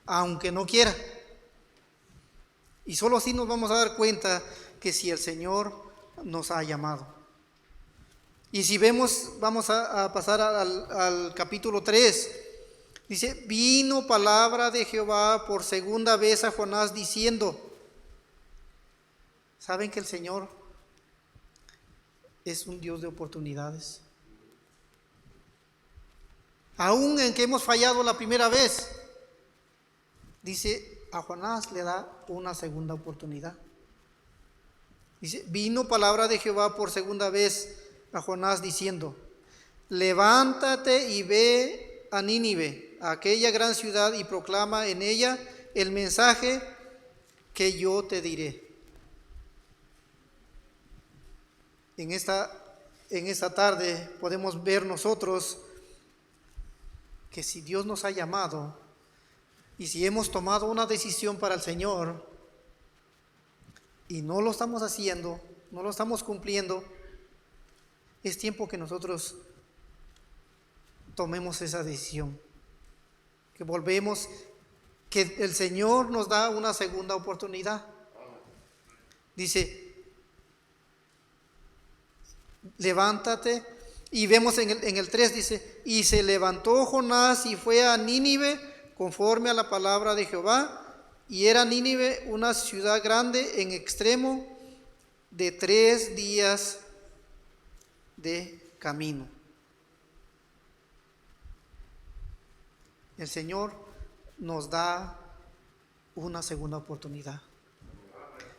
aunque no quiera. Y solo así nos vamos a dar cuenta que si el Señor nos ha llamado. Y si vemos, vamos a pasar al capítulo 3. Dice, vino palabra de Jehová por segunda vez a Jonás diciendo, ¿saben que el Señor es un Dios de oportunidades? Aún en que hemos fallado la primera vez, dice, a Jonás le da una segunda oportunidad. Dice, vino palabra de Jehová por segunda vez a Jonás diciendo, levántate y ve a Nínive, a aquella gran ciudad, y proclama en ella el mensaje que yo te diré. En esta tarde podemos ver nosotros que si Dios nos ha llamado y si hemos tomado una decisión para el Señor y no lo estamos haciendo, no lo estamos cumpliendo, es tiempo que nosotros tomemos esa decisión, que volvemos, que el Señor nos da una segunda oportunidad. Dice, levántate, y vemos en el 3, dice, y se levantó Jonás y fue a Nínive conforme a la palabra de Jehová, y era Nínive una ciudad grande en extremo de 3 días de camino. El Señor nos da una segunda oportunidad.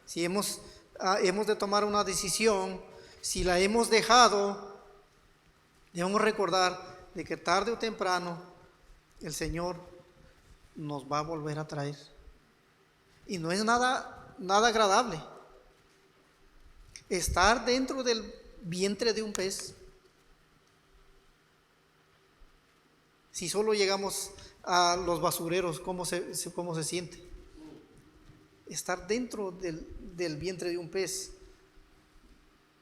Si hemos de tomar una decisión, si la hemos dejado, debemos recordar de que tarde o temprano el Señor nos va a volver a traer. Y no es nada agradable estar dentro del vientre de un pez. Si solo llegamos a los basureros, ¿cómo se siente? Estar dentro del vientre de un pez.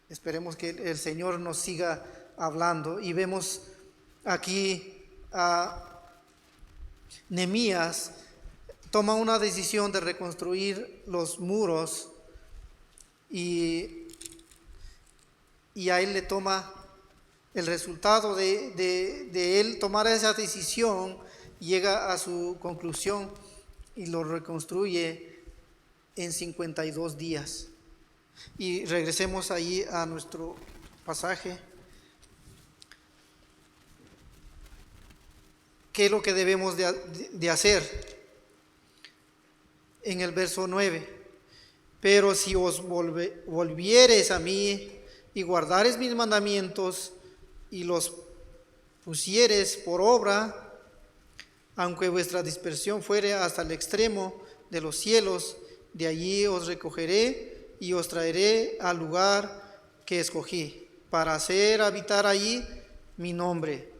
Esperemos que el Señor nos siga hablando. Y vemos aquí a Nehemías toma una decisión de reconstruir los muros y a él le toma el resultado de él tomar esa decisión, llega a su conclusión y lo reconstruye en 52 días. Y regresemos ahí a nuestro pasaje. ¿Qué es lo que debemos de hacer? En el verso 9. Pero si os volviereis a mí y guardareis mis mandamientos y los pusiereis por obra, aunque vuestra dispersión fuere hasta el extremo de los cielos, de allí os recogeré y os traeré al lugar que escogí, para hacer habitar allí mi nombre.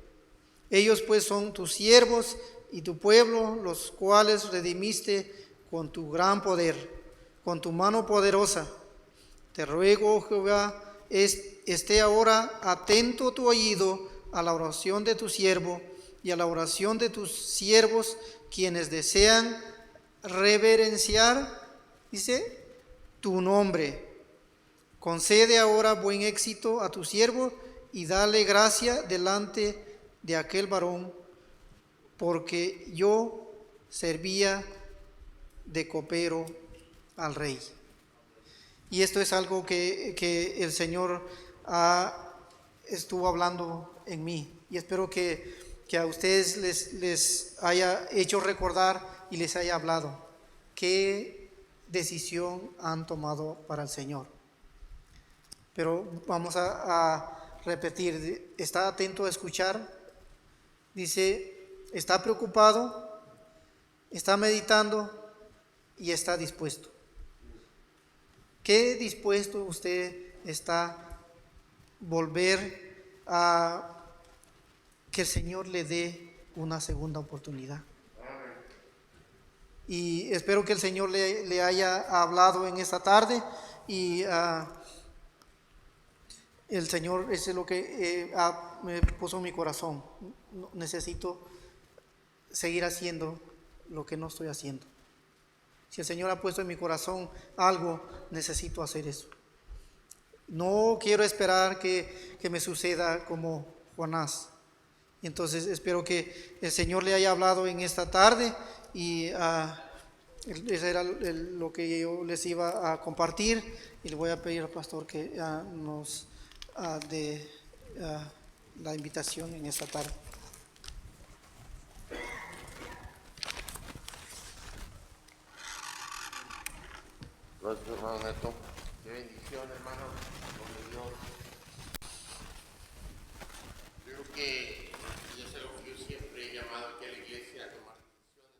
Ellos pues son tus siervos y tu pueblo, los cuales redimiste con tu gran poder, con tu mano poderosa. Te ruego, oh Jehová, esté ahora atento tu oído a la oración de tu siervo y a la oración de tus siervos, quienes desean reverenciar, dice, tu nombre. Concede ahora buen éxito a tu siervo y dale gracia delante de aquel varón, porque yo servía de copero al rey. Y esto es algo que el Señor estuvo hablando en mí, y espero que a ustedes les haya hecho recordar y les haya hablado qué decisión han tomado para el Señor. Pero vamos a repetir, está atento a escuchar. Dice, está preocupado, está meditando y está dispuesto. ¿Qué dispuesto usted está a volver a que el Señor le dé una segunda oportunidad? Y espero que el Señor le haya hablado en esta tarde y el Señor, eso es lo que me puso en mi corazón. Necesito seguir haciendo lo que no estoy haciendo. Si el Señor ha puesto en mi corazón algo, necesito hacer eso. No quiero esperar que me suceda como Jonás. Entonces espero que el Señor le haya hablado en esta tarde y eso era lo que yo les iba a compartir, y le voy a pedir al pastor que nos dé la invitación en esta tarde. Gracias, hermano Neto. Qué bendición, hermano, con Dios. Yo creo que es algo que yo siempre he llamado aquí a la iglesia a tomar decisiones.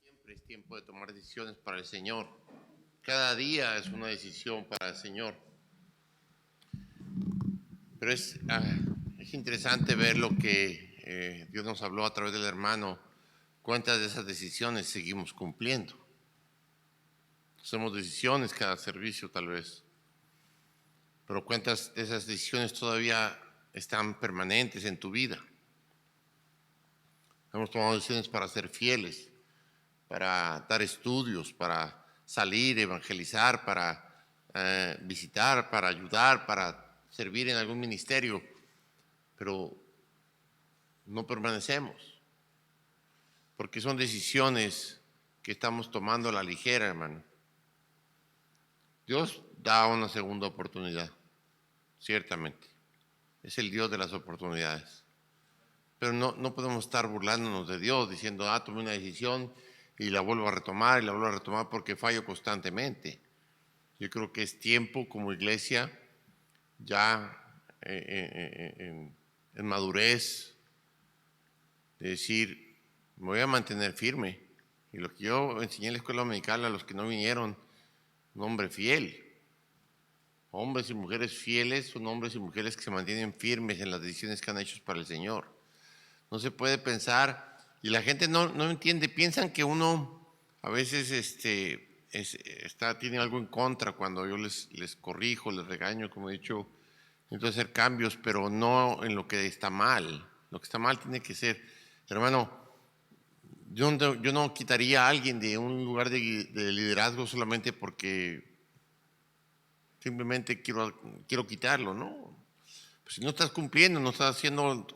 Siempre es tiempo de tomar decisiones para el Señor. Cada día es una decisión para el Señor. Pero es interesante ver lo que Dios nos habló a través del hermano. Cuántas de esas decisiones seguimos cumpliendo. Hacemos decisiones cada servicio tal vez, pero cuántas de esas decisiones todavía están permanentes en tu vida. Hemos tomado decisiones para ser fieles, para dar estudios, para salir, evangelizar, para visitar, para ayudar, para servir en algún ministerio, pero no permanecemos, porque son decisiones que estamos tomando a la ligera, hermano. Dios da una segunda oportunidad, ciertamente. Es el Dios de las oportunidades. Pero no podemos estar burlándonos de Dios, diciendo, tomé una decisión y la vuelvo a retomar y la vuelvo a retomar porque fallo constantemente. Yo creo que es tiempo como iglesia, ya en madurez, de decir, me voy a mantener firme. Y lo que yo enseñé en la escuela dominical a los que no vinieron, un hombre fiel. Hombres y mujeres fieles son hombres y mujeres que se mantienen firmes en las decisiones que han hecho para el Señor. No se puede pensar, y la gente no entiende, piensan que uno a veces tiene algo en contra cuando yo les corrijo, les regaño, como he dicho, necesito hacer cambios, pero no en lo que está mal. Lo que está mal tiene que ser, hermano, yo no quitaría a alguien de un lugar de liderazgo solamente porque simplemente quiero quitarlo, ¿no? Pues si no estás cumpliendo, no estás haciendo,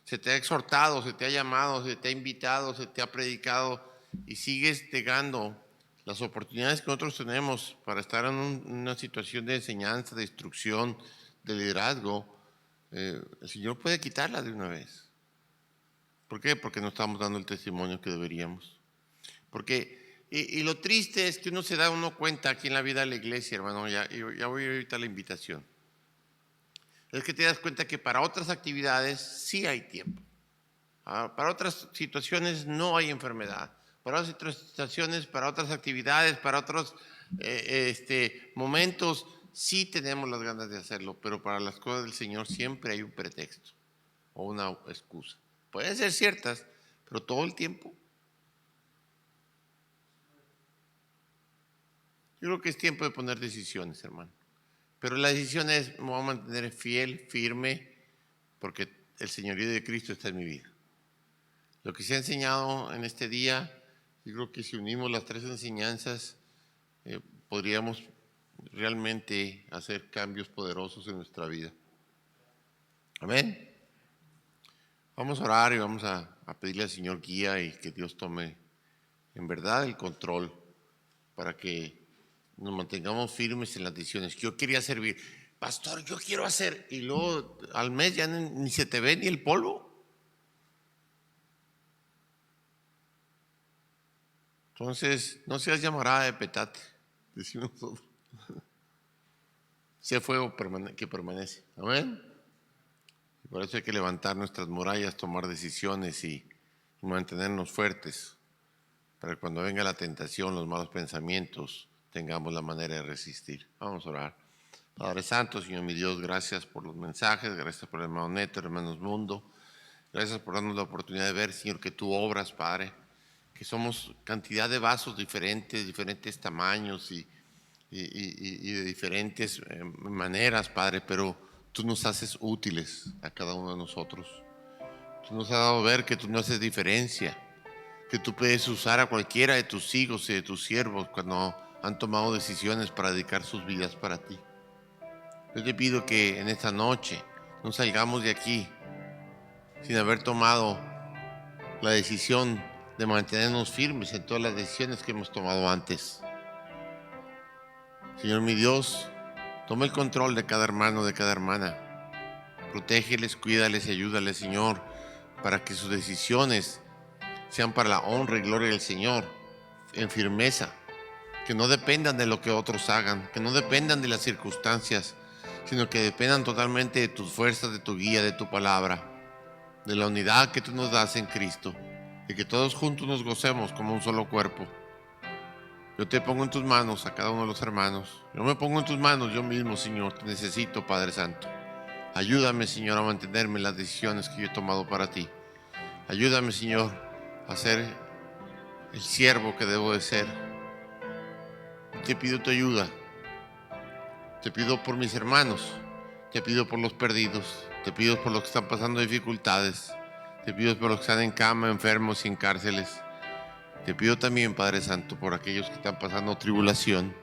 se te ha exhortado, se te ha llamado, se te ha invitado, se te ha predicado y sigues negando las oportunidades que nosotros tenemos para estar en una situación de enseñanza, de instrucción, de liderazgo, el Señor puede quitarla de una vez. ¿Por qué? Porque no estamos dando el testimonio que deberíamos. Porque, y lo triste es que uno se da cuenta aquí en la vida de la iglesia, hermano, ya voy ahorita a la invitación. Es que te das cuenta que para otras actividades sí hay tiempo. Para otras situaciones no hay enfermedad. Para otras situaciones, para otras actividades, para otros momentos sí tenemos las ganas de hacerlo, pero para las cosas del Señor siempre hay un pretexto o una excusa. Pueden ser ciertas, pero todo el tiempo. Yo creo que es tiempo de poner decisiones, hermano. Pero la decisión es, me voy a mantener fiel, firme, porque el señorío de Cristo está en mi vida. Lo que se ha enseñado en este día, yo creo que si unimos las tres enseñanzas, podríamos realmente hacer cambios poderosos en nuestra vida. Amén. Vamos a orar y vamos a pedirle al Señor guía y que Dios tome en verdad el control para que nos mantengamos firmes en las decisiones. Yo quería servir, pastor, yo quiero hacer, y luego al mes ya ni se te ve ni el polvo. Entonces, no seas llamarada de petate, decimos nosotros. Sea fuego que permanece. Amén. Y por eso hay que levantar nuestras murallas, tomar decisiones y mantenernos fuertes para que cuando venga la tentación, los malos pensamientos, tengamos la manera de resistir. Vamos a orar. Padre Santo, Señor mi Dios, gracias por los mensajes, gracias por el hermano Neto, hermanos Mundo, gracias por darnos la oportunidad de ver, Señor, que tú obras, Padre, que somos cantidad de vasos diferentes tamaños y de diferentes maneras, Padre, pero tú nos haces útiles a cada uno de nosotros. Tú nos has dado a ver que tú no haces diferencia, que tú puedes usar a cualquiera de tus hijos y de tus siervos cuando han tomado decisiones para dedicar sus vidas para ti. Yo te pido que en esta noche no salgamos de aquí sin haber tomado la decisión de mantenernos firmes en todas las decisiones que hemos tomado antes. Señor mi Dios, toma el control de cada hermano, de cada hermana. Protégeles, cuídales y ayúdales, Señor, para que sus decisiones sean para la honra y gloria del Señor, en firmeza, que no dependan de lo que otros hagan, que no dependan de las circunstancias, sino que dependan totalmente de tus fuerzas, de tu guía, de tu palabra, de la unidad que tú nos das en Cristo, y que todos juntos nos gocemos como un solo cuerpo. Yo te pongo en tus manos a cada uno de los hermanos. Yo me pongo en tus manos yo mismo, Señor. Te necesito, Padre Santo. Ayúdame, Señor, a mantenerme en las decisiones que yo he tomado para ti. Ayúdame, Señor, a ser el siervo que debo de ser. Te pido tu ayuda. Te pido por mis hermanos. Te pido por los perdidos. Te pido por los que están pasando dificultades. Te pido por los que están en cama, enfermos y en cárceles. Te pido también, Padre Santo, por aquellos que están pasando tribulación.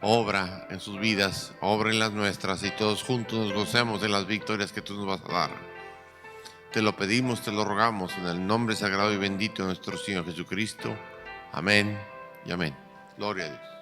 Obra en sus vidas, obra en las nuestras, y todos juntos nos gocemos de las victorias que tú nos vas a dar. Te lo pedimos, te lo rogamos, en el nombre sagrado y bendito de nuestro Señor Jesucristo. Amén y amén. Gloria a Dios.